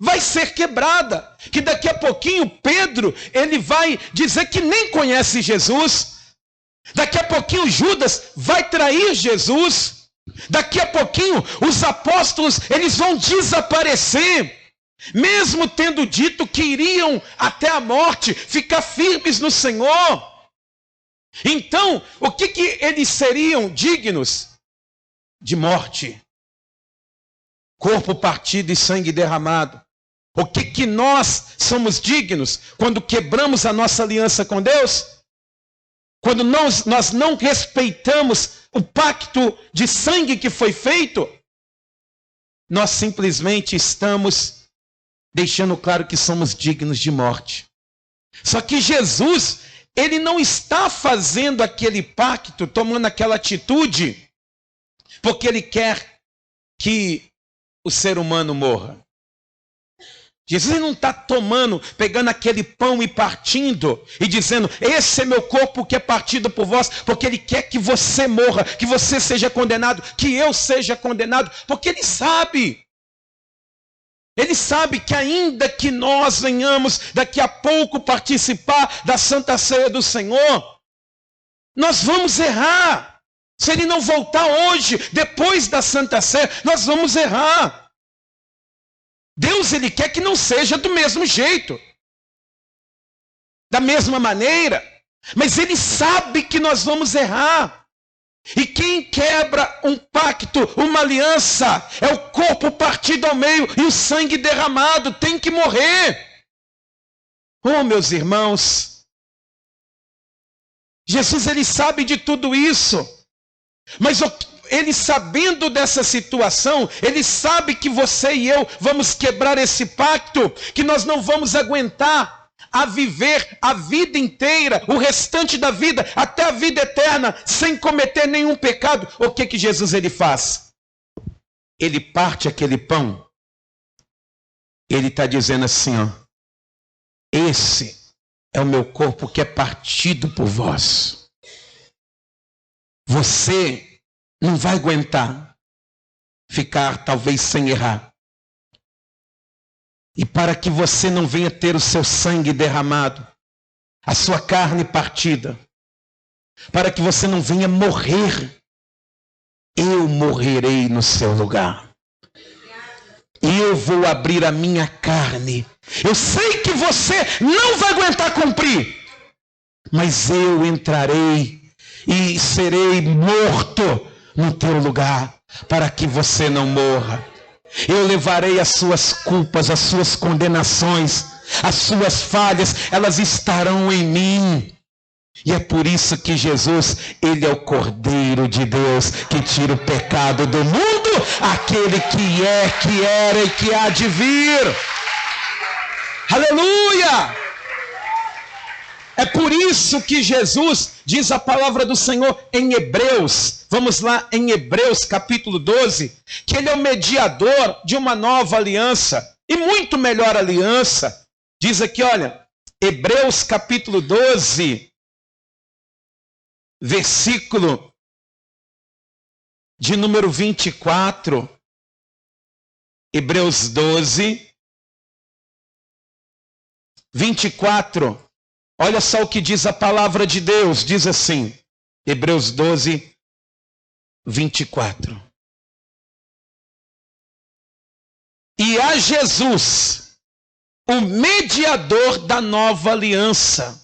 Speaker 2: vai ser quebrada. Que daqui a pouquinho Pedro, ele vai dizer que nem conhece Jesus. Daqui a pouquinho Judas vai trair Jesus. Daqui a pouquinho os apóstolos, eles vão desaparecer. Mesmo tendo dito que iriam até a morte, ficar firmes no Senhor. Então, o que eles seriam dignos? De morte. Corpo partido e sangue derramado. O que nós somos dignos quando quebramos a nossa aliança com Deus? Quando nós não respeitamos o pacto de sangue que foi feito? Nós simplesmente estamos deixando claro que somos dignos de morte. Só que Jesus, ele não está fazendo aquele pacto, tomando aquela atitude, porque ele quer que o ser humano morra. Jesus não está pegando aquele pão e partindo e dizendo, esse é meu corpo que é partido por vós, porque ele quer que você morra, que você seja condenado, que eu seja condenado, porque ele sabe que ainda que nós venhamos daqui a pouco participar da Santa Ceia do Senhor, nós vamos errar. Se ele não voltar hoje, depois da Santa Ceia, nós vamos errar. Deus, ele quer que não seja do mesmo jeito, da mesma maneira, mas ele sabe que nós vamos errar. E quem quebra um pacto, uma aliança, é o corpo partido ao meio e o sangue derramado, tem que morrer. Oh, meus irmãos, Jesus, ele sabe de tudo isso, mas ele, sabendo dessa situação, ele sabe que você e eu vamos quebrar esse pacto, que nós não vamos aguentar a viver a vida inteira, o restante da vida, até a vida eterna, sem cometer nenhum pecado. O que Jesus ele faz? Ele parte aquele pão, ele está dizendo assim, ó, esse é o meu corpo que é partido por vós. Você não vai aguentar ficar talvez sem errar. E para que você não venha ter o seu sangue derramado, a sua carne partida, para que você não venha morrer, eu morrerei no seu lugar. Eu vou abrir a minha carne. Eu sei que você não vai aguentar cumprir, mas eu entrarei e serei morto no teu lugar, para que você não morra. Eu levarei as suas culpas, as suas condenações, as suas falhas, elas estarão em mim. E é por isso que Jesus, ele é o Cordeiro de Deus, que tira o pecado do mundo, aquele que é, que era e que há de vir. Aleluia! É por isso que Jesus, diz a palavra do Senhor em Hebreus, vamos lá em Hebreus capítulo 12, que ele é o mediador de uma nova aliança, e muito melhor aliança. Diz aqui, olha, Hebreus capítulo 12, versículo de número 24, Hebreus 12, 24, olha só o que diz a palavra de Deus, diz assim, Hebreus 12, 24. E a Jesus, o mediador da nova aliança,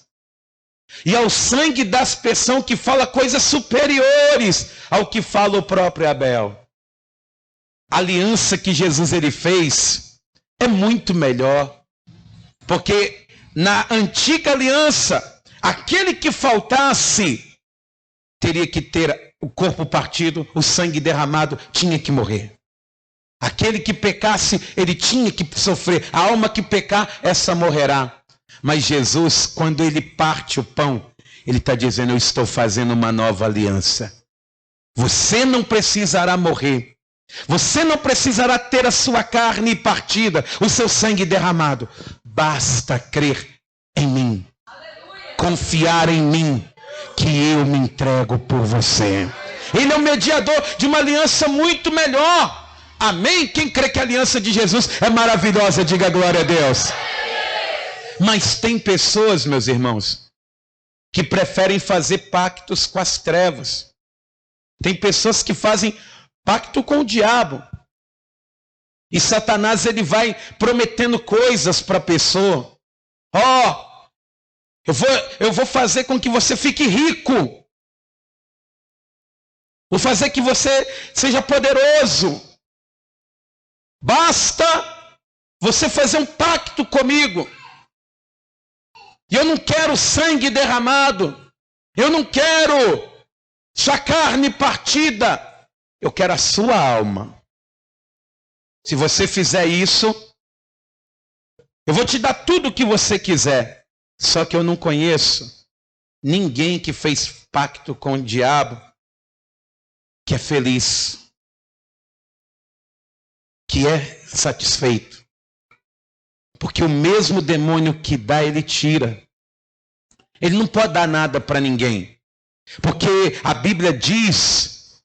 Speaker 2: e ao sangue da aspersão que fala coisas superiores ao que fala o próprio Abel. A aliança que Jesus ele fez é muito melhor, porque na antiga aliança, aquele que faltasse teria que ter o corpo partido, o sangue derramado, tinha que morrer. Aquele que pecasse, ele tinha que sofrer. A alma que pecar, essa morrerá. Mas Jesus, quando ele parte o pão, ele está dizendo, eu estou fazendo uma nova aliança. Você não precisará morrer. Você não precisará ter a sua carne partida, o seu sangue derramado. Basta crer em mim. Confiar em mim, que eu me entrego por você. Ele é o mediador de uma aliança muito melhor. Amém? Quem crê que a aliança de Jesus é maravilhosa, diga glória a Deus. Mas tem pessoas, meus irmãos, que preferem fazer pactos com as trevas. Tem pessoas que fazem pacto com o diabo. E Satanás, ele vai prometendo coisas para a pessoa. Eu vou fazer com que você fique rico. Vou fazer que você seja poderoso. Basta você fazer um pacto comigo. E eu não quero sangue derramado. Eu não quero sua carne partida. Eu quero a sua alma. Se você fizer isso, eu vou te dar tudo o que você quiser. Só que eu não conheço ninguém que fez pacto com o diabo que é feliz, que é satisfeito. Porque o mesmo demônio que dá, ele tira. Ele não pode dar nada para ninguém. Porque a Bíblia diz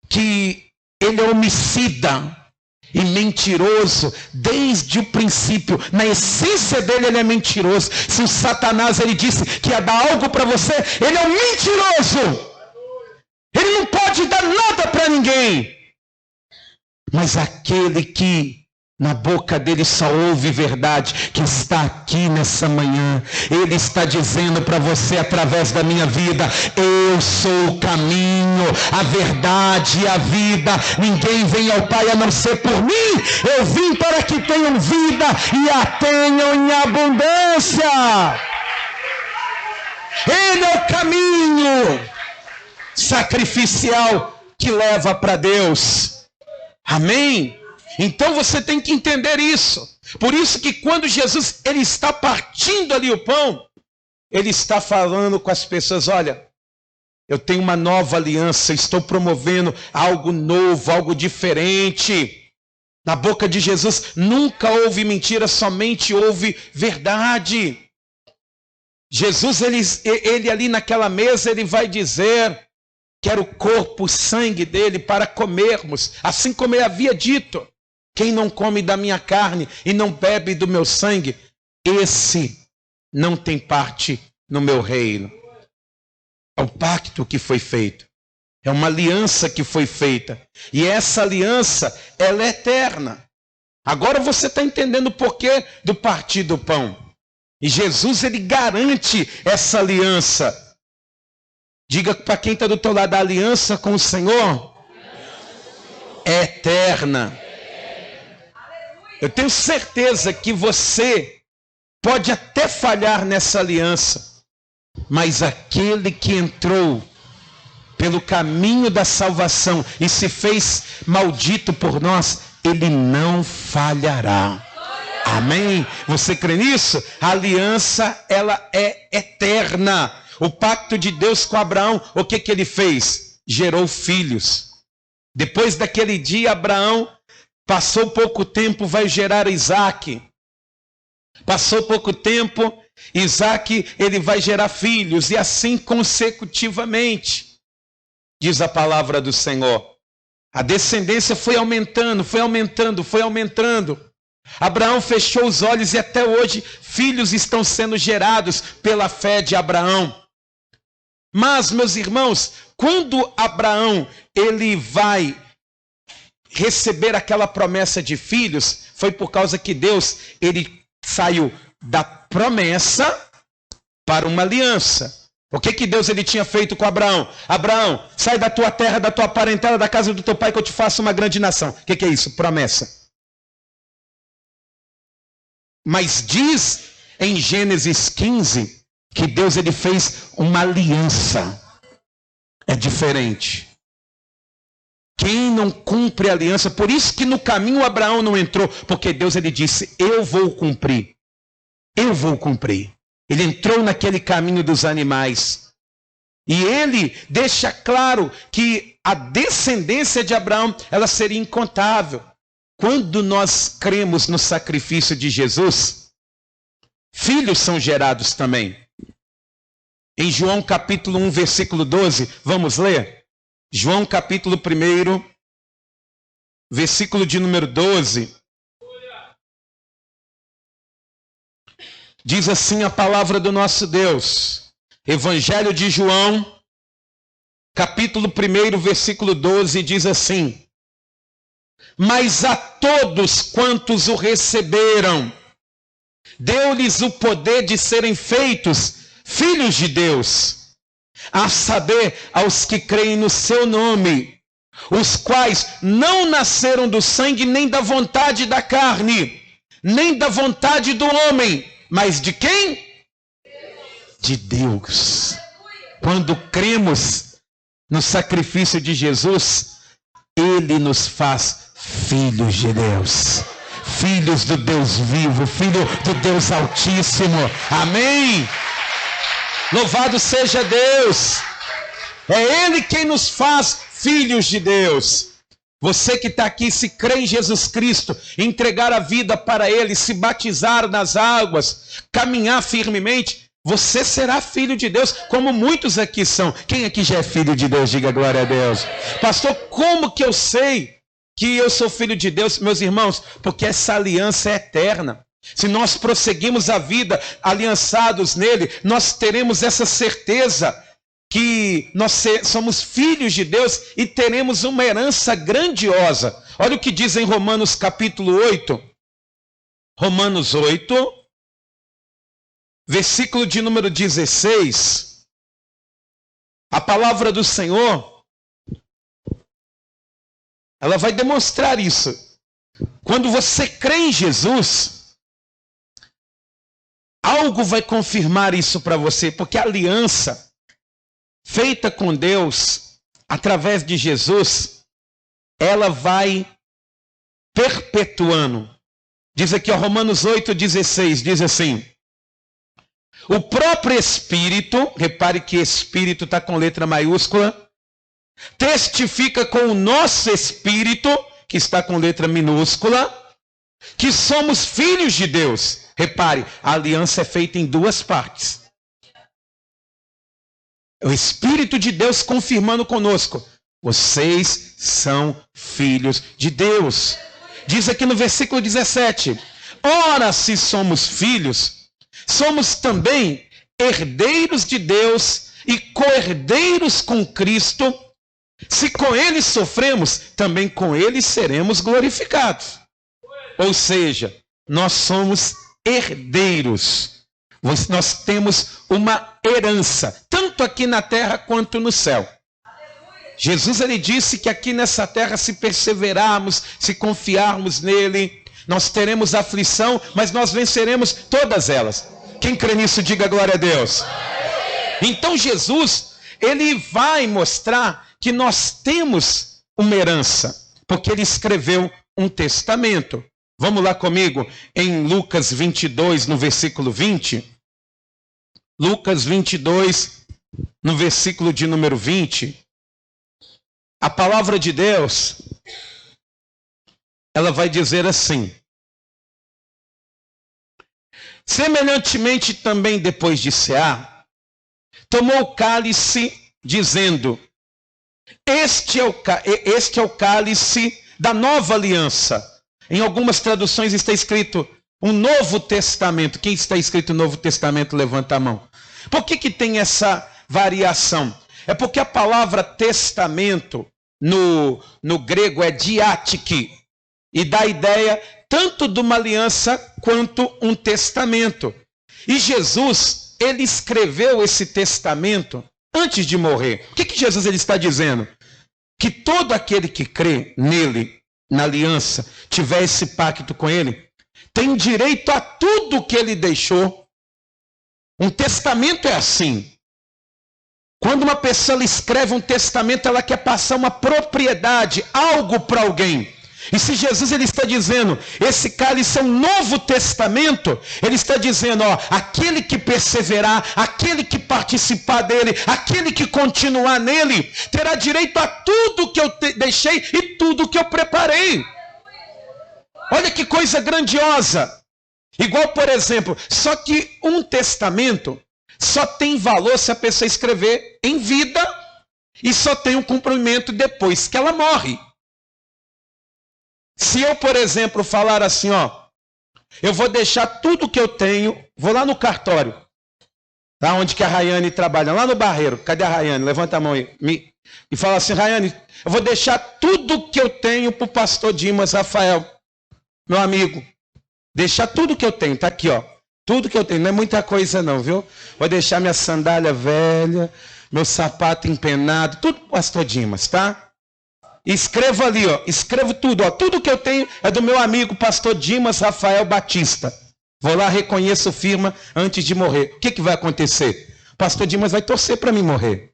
Speaker 2: que ele é homicida e mentiroso desde o princípio. Na essência dele, ele é mentiroso. Se o Satanás ele disse que ia dar algo para você, ele é um mentiroso. Ele não pode dar nada para ninguém. Mas aquele que na boca dele só ouve verdade, que está aqui nessa manhã, ele está dizendo para você através da minha vida: eu sou o caminho, a verdade e a vida. Ninguém vem ao Pai a não ser por mim. Eu vim para que tenham vida e a tenham em abundância. Ele é o caminho sacrificial que leva para Deus. Amém? Então você tem que entender isso. Por isso que quando Jesus ele está partindo ali o pão, ele está falando com as pessoas: olha, eu tenho uma nova aliança, estou promovendo algo novo, algo diferente. Na boca de Jesus nunca houve mentira, somente houve verdade. Jesus, ele ali naquela mesa, ele vai dizer: quero o corpo, o sangue dele para comermos, assim como ele havia dito. Quem não come da minha carne e não bebe do meu sangue, esse não tem parte no meu reino. É um pacto que foi feito. É uma aliança que foi feita. E essa aliança, ela é eterna. Agora você está entendendo o porquê do partir do pão. E Jesus, ele garante essa aliança. Diga para quem está do teu lado: a aliança com o Senhor é eterna. Eu tenho certeza que você pode até falhar nessa aliança, mas aquele que entrou pelo caminho da salvação e se fez maldito por nós, ele não falhará. Amém? Você crê nisso? A aliança, ela é eterna. O pacto de Deus com Abraão, o que ele fez? Gerou filhos. Depois daquele dia, Abraão passou pouco tempo, vai gerar Isaac. Passou pouco tempo, Isaac, ele vai gerar filhos, e assim consecutivamente. Diz a palavra do Senhor. A descendência foi aumentando, foi aumentando, foi aumentando. Abraão fechou os olhos e até hoje filhos estão sendo gerados pela fé de Abraão. Mas, meus irmãos, quando Abraão ele vai receber aquela promessa de filhos, foi por causa que Deus ele saiu da promessa para uma aliança. O que Deus ele tinha feito com Abraão? Abraão, sai da tua terra, da tua parentela, da casa do teu pai, que eu te faço uma grande nação. O que é isso? Promessa. Mas diz em Gênesis 15 que Deus ele fez uma aliança. É diferente. Quem não cumpre a aliança, por isso que no caminho Abraão não entrou, porque Deus ele disse: eu vou cumprir. Eu vou cumprir. Ele entrou naquele caminho dos animais. E ele deixa claro que a descendência de Abraão, ela seria incontável. Quando nós cremos no sacrifício de Jesus, filhos são gerados também. Em João capítulo 1, versículo 12, vamos ler? João capítulo 1, versículo de número 12. Diz assim a palavra do nosso Deus. Evangelho de João, capítulo 1, versículo 12, diz assim: mas a todos quantos o receberam, deu-lhes o poder de serem feitos filhos de Deus, a saber, aos que creem no seu nome, os quais não nasceram do sangue, nem da vontade da carne, nem da vontade do homem, mas de quem? De Deus. Quando cremos no sacrifício de Jesus, ele nos faz filhos de Deus, filhos do Deus vivo, filho do Deus Altíssimo. Amém? Louvado seja Deus! É Ele quem nos faz filhos de Deus. Você que está aqui, se crê em Jesus Cristo, entregar a vida para Ele, se batizar nas águas, caminhar firmemente, você será filho de Deus, como muitos aqui são. Quem aqui já é filho de Deus? Diga glória a Deus. Pastor, como que eu sei que eu sou filho de Deus, meus irmãos? Porque essa aliança é eterna. Se nós prosseguimos a vida aliançados nele, nós teremos essa certeza que nós somos filhos de Deus e teremos uma herança grandiosa. Olha o que diz em Romanos capítulo 8. Romanos 8, versículo de número 16. A palavra do Senhor, ela vai demonstrar isso. Quando você crê em Jesus, algo vai confirmar isso para você, porque a aliança feita com Deus, através de Jesus, ela vai perpetuando. Diz aqui, ó, Romanos 8,16, diz assim: o próprio Espírito, repare que Espírito está com letra maiúscula, testifica com o nosso Espírito, que está com letra minúscula, que somos filhos de Deus. Repare, a aliança é feita em duas partes. O Espírito de Deus confirmando conosco: vocês são filhos de Deus. Diz aqui no versículo 17: ora, se somos filhos, somos também herdeiros de Deus e co-herdeiros com Cristo. Se com Ele sofremos, também com Ele seremos glorificados. Ou seja, nós somos herdeiros. Nós temos uma herança, tanto aqui na terra quanto no céu. Jesus, ele disse que aqui nessa terra, se perseverarmos, se confiarmos nele, nós teremos aflição, mas nós venceremos todas elas. Quem crê nisso, diga glória a Deus. Então Jesus, ele vai mostrar que nós temos uma herança, porque ele escreveu um testamento. Vamos lá comigo em Lucas 22, no versículo 20. Lucas 22, no versículo de número 20. A palavra de Deus, ela vai dizer assim: semelhantemente também depois de cear, tomou o cálice, dizendo: este é o cálice da nova aliança. Em algumas traduções está escrito um novo testamento. Quem está escrito Novo Testamento, levanta a mão. Por que tem essa variação? É porque a palavra testamento no grego é diatike, e dá a ideia tanto de uma aliança quanto um testamento. E Jesus, ele escreveu esse testamento antes de morrer. O que Jesus ele está dizendo? Que todo aquele que crê nele, na aliança, tiver esse pacto com ele, tem direito a tudo que ele deixou. Um testamento é assim. Quando uma pessoa escreve um testamento, ela quer passar uma propriedade, algo para alguém. E se Jesus ele está dizendo, esse cálice é um novo testamento, ele está dizendo, ó, aquele que perseverar, aquele que participar dele, aquele que continuar nele, terá direito a tudo que eu deixei e tudo que eu preparei. Olha que coisa grandiosa. Igual, por exemplo, só que um testamento só tem valor se a pessoa escrever em vida e só tem um cumprimento depois que ela morre. Se eu, por exemplo, falar assim, ó, eu vou deixar tudo que eu tenho, vou lá no cartório, tá, onde que a Rayane trabalha, lá no Barreiro. Cadê a Rayane? Levanta a mão aí. E fala assim, Rayane, eu vou deixar tudo que eu tenho para o pastor Dimas Rafael, meu amigo. Deixar tudo que eu tenho, tá aqui, ó. Tudo que eu tenho, não é muita coisa não, viu? Vou deixar minha sandália velha, meu sapato empenado, tudo pro pastor Dimas, tá? Escrevo ali, ó, escrevo tudo, ó. Tudo que eu tenho é do meu amigo pastor Dimas Rafael Batista. Vou lá, reconheço firma antes de morrer. O que vai acontecer? O pastor Dimas vai torcer para mim morrer.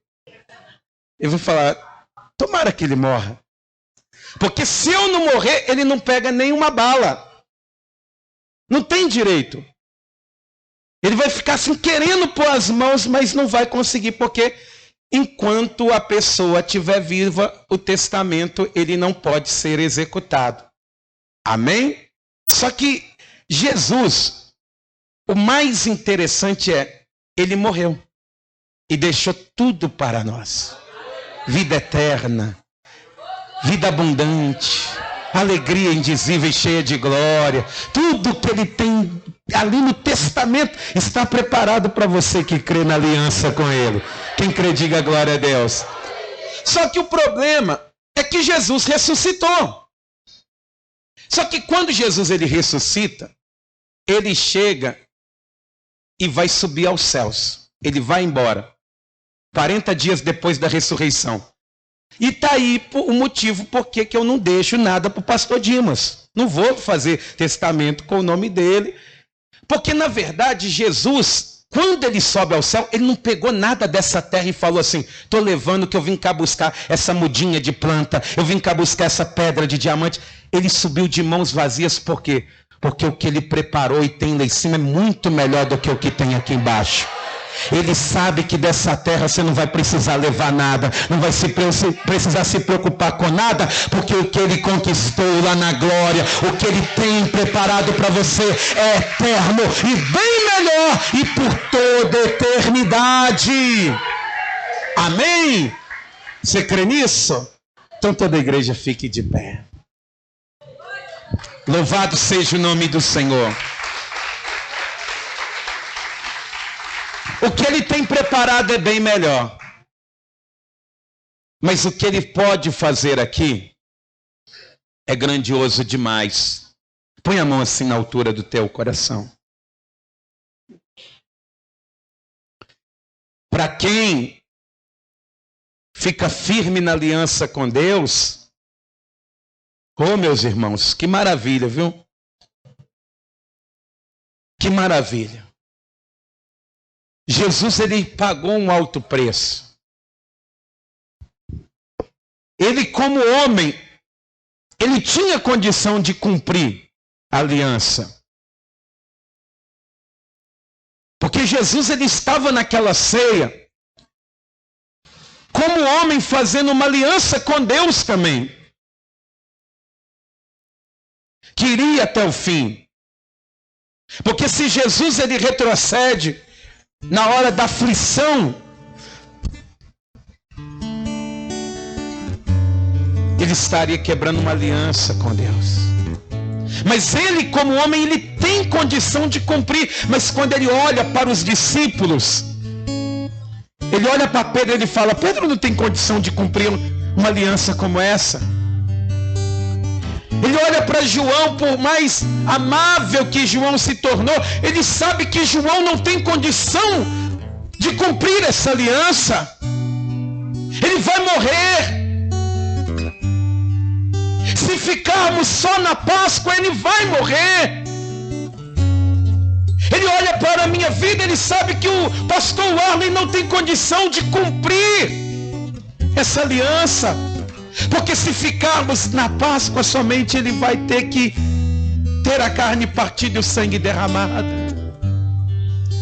Speaker 2: Eu vou falar, tomara que ele morra. Porque se eu não morrer, ele não pega nenhuma bala. Não tem direito. Ele vai ficar assim querendo pôr as mãos, mas não vai conseguir, porque enquanto a pessoa estiver viva, o testamento ele não pode ser executado. Amém? Só que Jesus, o mais interessante é, ele morreu e deixou tudo para nós. Vida eterna, vida abundante, alegria indizível e cheia de glória. Tudo que ele tem ali no testamento está preparado para você que crê na aliança com ele. Quem crê, diga glória a Deus. Só que o problema é que Jesus ressuscitou. Só que quando Jesus ele ressuscita, ele chega e vai subir aos céus. Ele vai embora. 40 dias depois da ressurreição. E está aí o motivo por que eu não deixo nada para o pastor Dimas. Não vou fazer testamento com o nome dele. Porque, na verdade, Jesus, quando ele sobe ao céu, ele não pegou nada dessa terra e falou assim, estou levando que eu vim cá buscar essa mudinha de planta, eu vim cá buscar essa pedra de diamante. Ele subiu de mãos vazias, por quê? Porque o que ele preparou e tem lá em cima é muito melhor do que o que tem aqui embaixo. Ele sabe que dessa terra você não vai precisar levar nada, não vai precisar se preocupar com nada, porque o que ele conquistou lá na glória, o que ele tem preparado para você é eterno e bem melhor e por toda a eternidade. Amém? Você crê nisso? Então toda a igreja fique de pé. Louvado seja o nome do Senhor. O que ele tem preparado é bem melhor. Mas o que ele pode fazer aqui é grandioso demais. Põe a mão assim na altura do teu coração. Para quem fica firme na aliança com Deus, oh meus irmãos, que maravilha, viu? Que maravilha. Jesus, ele pagou um alto preço. Ele, como homem, ele tinha condição de cumprir a aliança. Porque Jesus, ele estava naquela ceia, como homem, fazendo uma aliança com Deus também. Que iria até o fim. Porque se Jesus, ele retrocede na hora da aflição, ele estaria quebrando uma aliança com Deus. Mas ele, como homem, ele tem condição de cumprir. Mas quando ele olha para os discípulos, ele olha para Pedro e ele fala, Pedro não tem condição de cumprir uma aliança como essa. Ele olha para João, por mais amável que João se tornou, ele sabe que João não tem condição de cumprir essa aliança. Ele vai morrer. Se ficarmos só na Páscoa, ele vai morrer. Ele olha para a minha vida, ele sabe que o pastor Warley não tem condição de cumprir essa aliança. Porque se ficarmos na Páscoa somente, ele vai ter que ter a carne partida e o sangue derramado.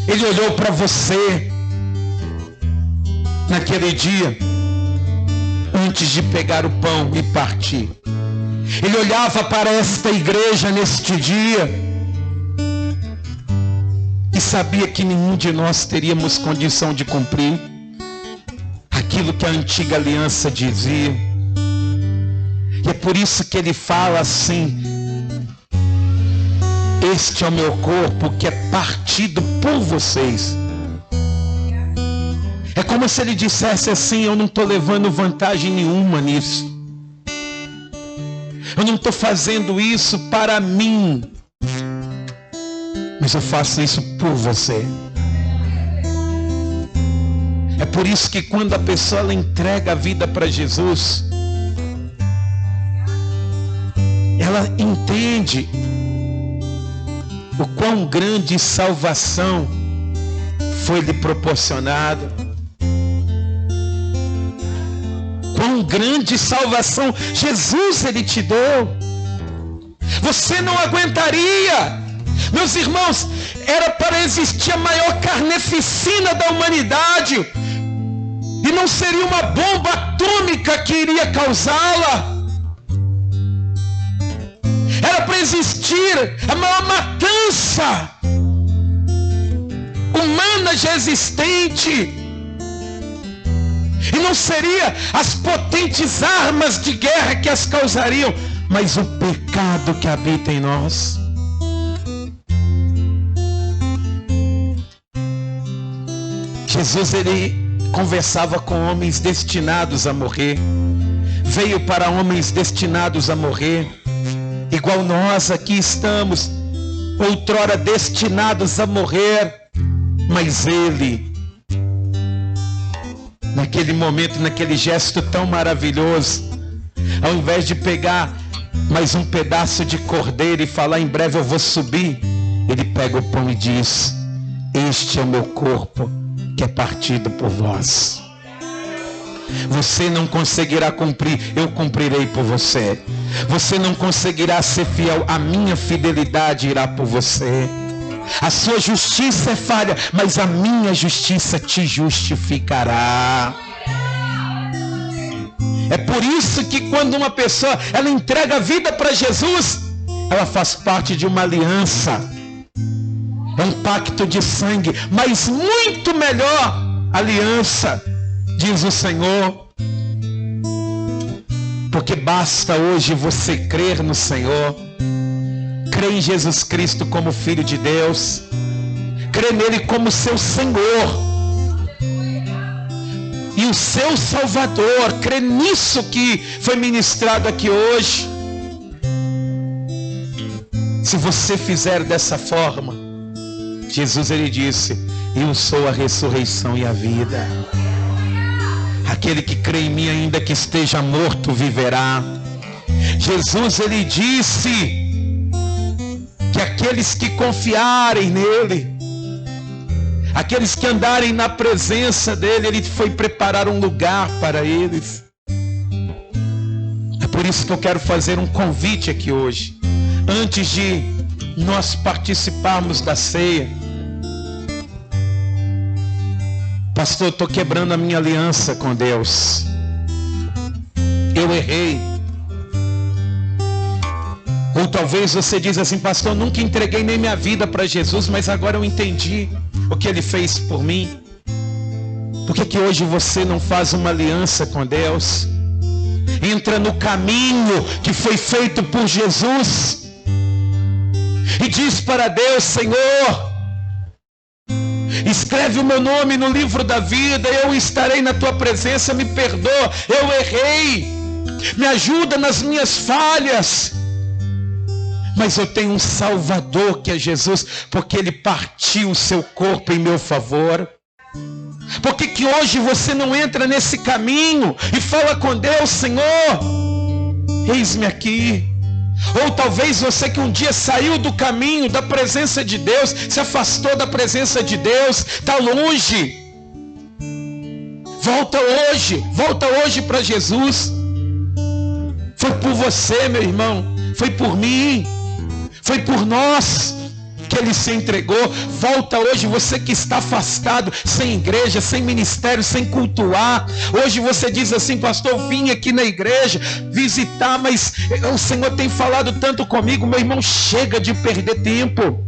Speaker 2: Ele olhou para você naquele dia, antes de pegar o pão e partir. Ele olhava para esta igreja neste dia e sabia que nenhum de nós teríamos condição de cumprir aquilo que a antiga aliança dizia. E é por isso que ele fala assim, este é o meu corpo que é partido por vocês. É como se ele dissesse assim, eu não estou levando vantagem nenhuma nisso. Eu não estou fazendo isso para mim, mas eu faço isso por você. É por isso que quando a pessoa ela entrega a vida para Jesus, ela entende o quão grande salvação foi lhe proporcionada. Quão grande salvação Jesus ele te deu. Você não aguentaria. Meus irmãos, era para existir a maior carneficina da humanidade, e não seria uma bomba atômica que iria causá-la. Era para existir a maior matança humana já existente, e não seria as potentes armas de guerra que as causariam, mas o pecado que habita em nós. Jesus, ele conversava com homens destinados a morrer, veio para homens destinados a morrer, igual nós aqui estamos, outrora destinados a morrer, mas ele, naquele momento, naquele gesto tão maravilhoso, ao invés de pegar mais um pedaço de cordeiro e falar, em breve eu vou subir, ele pega o pão e diz, este é o meu corpo, que é partido por vós. Você não conseguirá cumprir, eu cumprirei por você. Você não conseguirá ser fiel, a minha fidelidade irá por você. A sua justiça é falha, mas a minha justiça te justificará. É por isso que quando uma pessoa ela entrega a vida para Jesus, ela faz parte de uma aliança. É um pacto de sangue, mas muito melhor aliança, diz o Senhor. Porque basta hoje você crer no Senhor, crer em Jesus Cristo como Filho de Deus, crer nele como seu Senhor e o seu Salvador, crer nisso que foi ministrado aqui hoje. Se você fizer dessa forma, Jesus, ele disse, eu sou a ressurreição e a vida. Aquele que crê em mim, ainda que esteja morto, viverá. Jesus, ele disse que aqueles que confiarem nele, aqueles que andarem na presença dele, ele foi preparar um lugar para eles. É por isso que eu quero fazer um convite aqui hoje, antes de nós participarmos da ceia. Pastor, eu estou quebrando a minha aliança com Deus. Eu errei. Ou talvez você diz assim, pastor, eu nunca entreguei nem minha vida para Jesus, mas agora eu entendi o que ele fez por mim. Por que hoje você não faz uma aliança com Deus? Entra no caminho que foi feito por Jesus e diz para Deus, Senhor, escreve o meu nome no livro da vida, eu estarei na tua presença, me perdoa, eu errei, me ajuda nas minhas falhas, mas eu tenho um Salvador que é Jesus, porque ele partiu o seu corpo em meu favor. Por que hoje você não entra nesse caminho e fala com Deus, Senhor, eis-me aqui? Ou talvez você que um dia saiu do caminho, da presença de Deus, se afastou da presença de Deus, está longe. Volta hoje para Jesus. Foi por você, meu irmão, foi por mim, foi por nós que ele se entregou. Volta hoje, você que está afastado, sem igreja, sem ministério, sem cultuar. Hoje você diz assim, pastor, eu vim aqui na igreja visitar, mas o Senhor tem falado tanto comigo. Meu irmão, chega de perder tempo.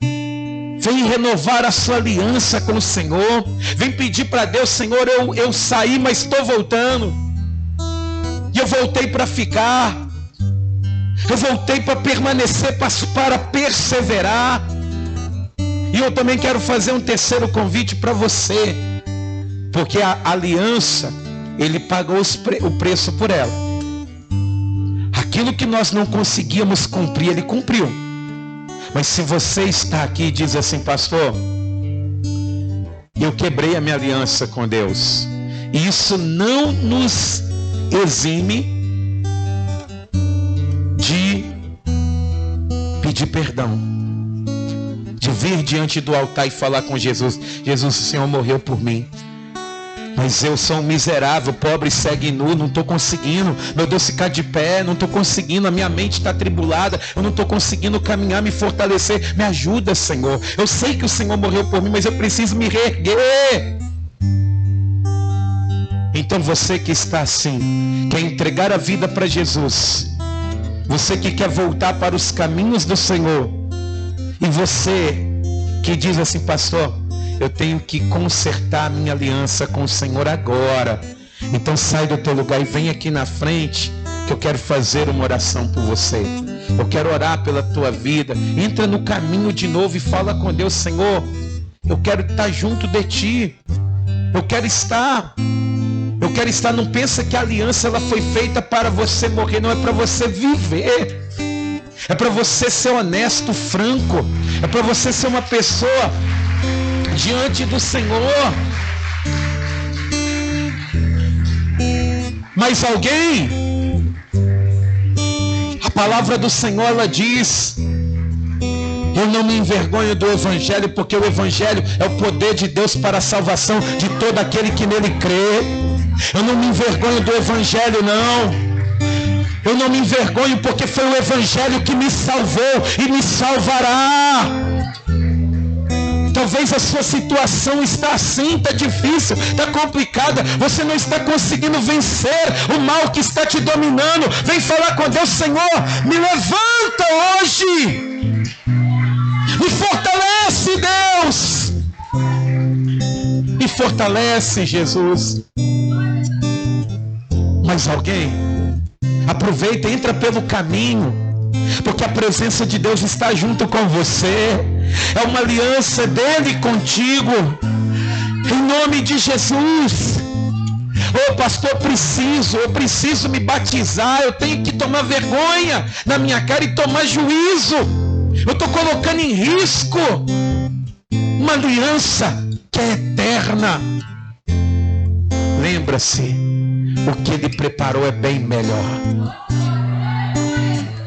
Speaker 2: Vem renovar a sua aliança com o Senhor. Vem pedir para Deus, Senhor, eu saí, mas estou voltando. E eu voltei para ficar. Eu voltei para permanecer, para perseverar. E eu também quero fazer um terceiro convite para você, porque a aliança, ele pagou o preço por ela. Aquilo que nós não conseguíamos cumprir, ele cumpriu. Mas se você está aqui e diz assim, pastor, eu quebrei a minha aliança com Deus, e isso não nos exime de pedir perdão, de vir diante do altar e falar com Jesus, Jesus, o Senhor morreu por mim, Mas eu sou um miserável, pobre, cego e nu, não estou conseguindo, meu Deus, ficar de pé, não estou conseguindo, a minha mente está atribulada, eu não estou conseguindo caminhar, me fortalecer. Me ajuda, Senhor. Eu sei que o Senhor morreu por mim, mas eu preciso me reerguer. Então você que está assim, quer entregar a vida para Jesus, você que quer voltar para os caminhos do Senhor, e você que diz assim: pastor, eu tenho que consertar a minha aliança com o Senhor agora. Então sai do teu lugar e vem aqui na frente, que eu quero fazer uma oração por você. Eu quero orar pela tua vida. Entra no caminho de novo e fala com Deus: Senhor, eu quero estar junto de ti. Eu quero estar. Não pensa que a aliança ela foi feita para você morrer. Não, é para você viver. É para você ser honesto, franco. É para você ser uma pessoa diante do Senhor. Mas alguém, a palavra do Senhor ela diz: eu não me envergonho do Evangelho, porque o Evangelho é o poder de Deus para a salvação de todo aquele que nele crê. Eu não me envergonho do Evangelho, não. Eu não me envergonho, porque foi o Evangelho que me salvou e me salvará. Talvez a sua situação está assim, está difícil, está complicada. Você não está conseguindo vencer o mal que está te dominando. Vem falar com Deus: Senhor, me levanta hoje. Me fortalece, Deus. Me fortalece, Jesus. Mas alguém, aproveita, entra pelo caminho, porque a presença de Deus está junto com você. É uma aliança dele contigo. Em nome de Jesus. Pastor, eu preciso me batizar. Eu tenho que tomar vergonha na minha cara e tomar juízo. Eu estou colocando em risco uma aliança que é eterna. Lembra-se, o que ele preparou é bem melhor.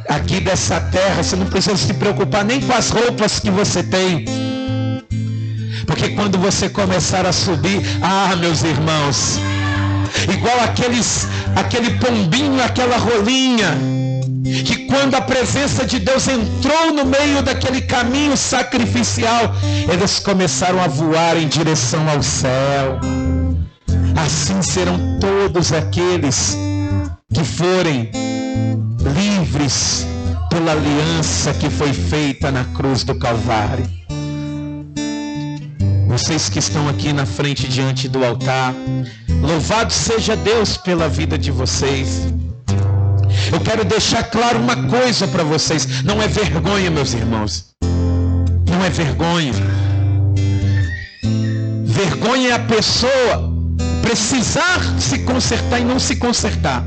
Speaker 2: Aqui dessa terra você não precisa se preocupar nem com as roupas que você tem, porque quando você começar a subir, meus irmãos, igual aquele pombinho, aquela rolinha, que quando a presença de Deus entrou no meio daquele caminho sacrificial, eles começaram a voar em direção ao céu. Assim serão todos aqueles que forem livres pela aliança que foi feita na cruz do Calvário. Vocês que estão aqui na frente diante do altar, louvado seja Deus pela vida de vocês. Eu quero deixar claro uma coisa para vocês: não é vergonha, meus irmãos. Não é vergonha. Vergonha é a pessoa precisar se consertar e não se consertar.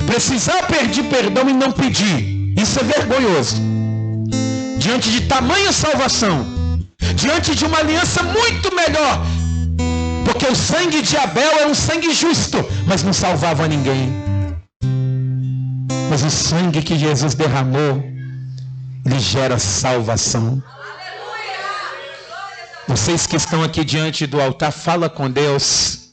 Speaker 2: Precisar pedir perdão e não pedir. Isso é vergonhoso. Diante de tamanha salvação, diante de uma aliança muito melhor, porque o sangue de Abel era um sangue justo, mas não salvava ninguém. Mas o sangue que Jesus derramou, ele gera salvação. Vocês que estão aqui diante do altar, fala com Deus,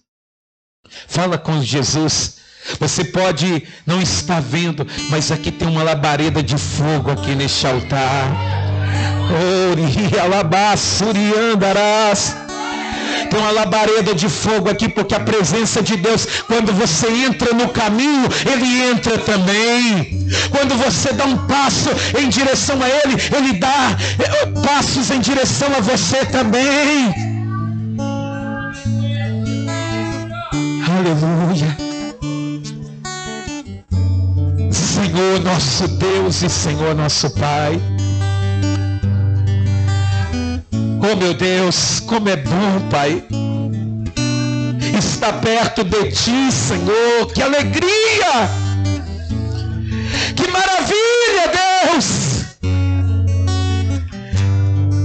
Speaker 2: fala com Jesus. Você pode não estar vendo, mas aqui tem uma labareda de fogo aqui neste altar. Tem uma labareda de fogo aqui, porque a presença de Deus, quando você entra no caminho, Ele entra também. Quando você dá um passo em direção a Ele, Ele dá passos em direção a você também. Aleluia. Senhor nosso Deus e Senhor nosso Pai, oh meu Deus, como é bom, Pai, estar perto de Ti, Senhor. Que alegria, que maravilha, Deus.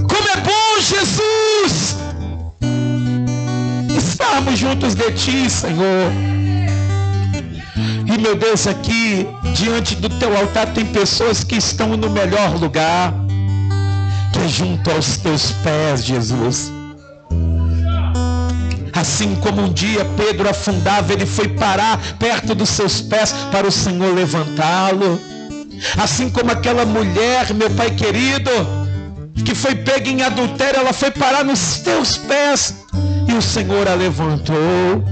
Speaker 2: Como é bom, Jesus, estarmos juntos de Ti, Senhor. E meu Deus, aqui diante do Teu altar tem pessoas que estão no melhor lugar, que é junto aos Teus pés, Jesus. A Assim como um dia Pedro afundava, ele foi parar perto dos seus pés para o Senhor levantá-lo. Assim como aquela mulher, meu Pai querido, que foi pega em adultério, ela foi parar nos teus pés e o Senhor a levantou.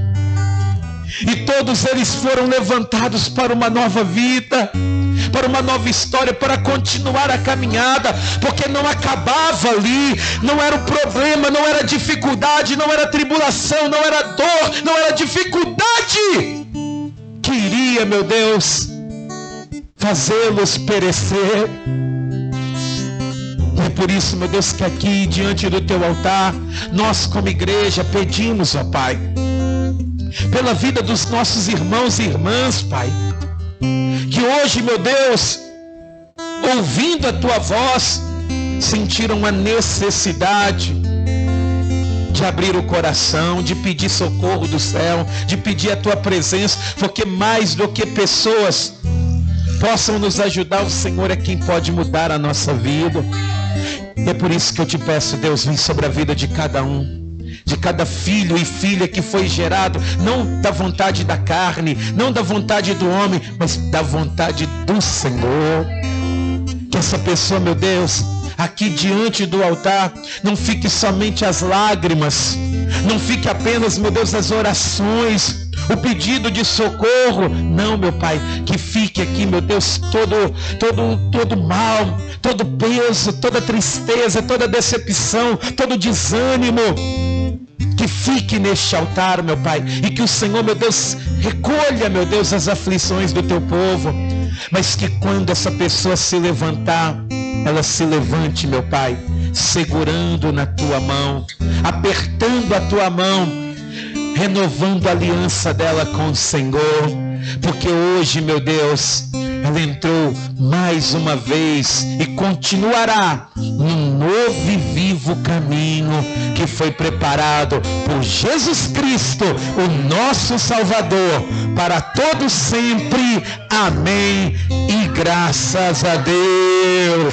Speaker 2: E todos eles foram levantados para uma nova vida, para uma nova história, para continuar a caminhada, porque não acabava ali, não era o problema, não era dificuldade, não era tribulação, não era dor, não era dificuldade que iria, meu Deus, fazê-los perecer. E é por isso, meu Deus, que aqui diante do teu altar, nós como igreja pedimos, ó Pai, pela vida dos nossos irmãos e irmãs, Pai, que hoje, meu Deus, ouvindo a tua voz, sentiram a necessidade de abrir o coração, de pedir socorro do céu, de pedir a tua presença, porque mais do que pessoas possam nos ajudar, o Senhor é quem pode mudar a nossa vida. E é por isso que eu te peço, Deus, vem sobre a vida de cada um, de cada filho e filha que foi gerado, não da vontade da carne, não da vontade do homem, mas da vontade do Senhor. Que essa pessoa, meu Deus, aqui diante do altar, não fique somente as lágrimas, não fique apenas, meu Deus, as orações, o pedido de socorro. Não, meu Pai, que fique aqui, meu Deus, todo mal, todo peso, toda tristeza, toda decepção, todo desânimo, que fique neste altar, meu Pai, e que o Senhor, meu Deus, recolha, meu Deus, as aflições do teu povo, mas que quando essa pessoa se levantar, ela se levante, meu Pai, segurando na tua mão, apertando a tua mão, renovando a aliança dela com o Senhor, porque hoje, meu Deus, ela entrou mais uma vez e continuará num novo e vivo caminho que foi preparado por Jesus Cristo, o nosso Salvador, para todos sempre. Amém e graças a Deus.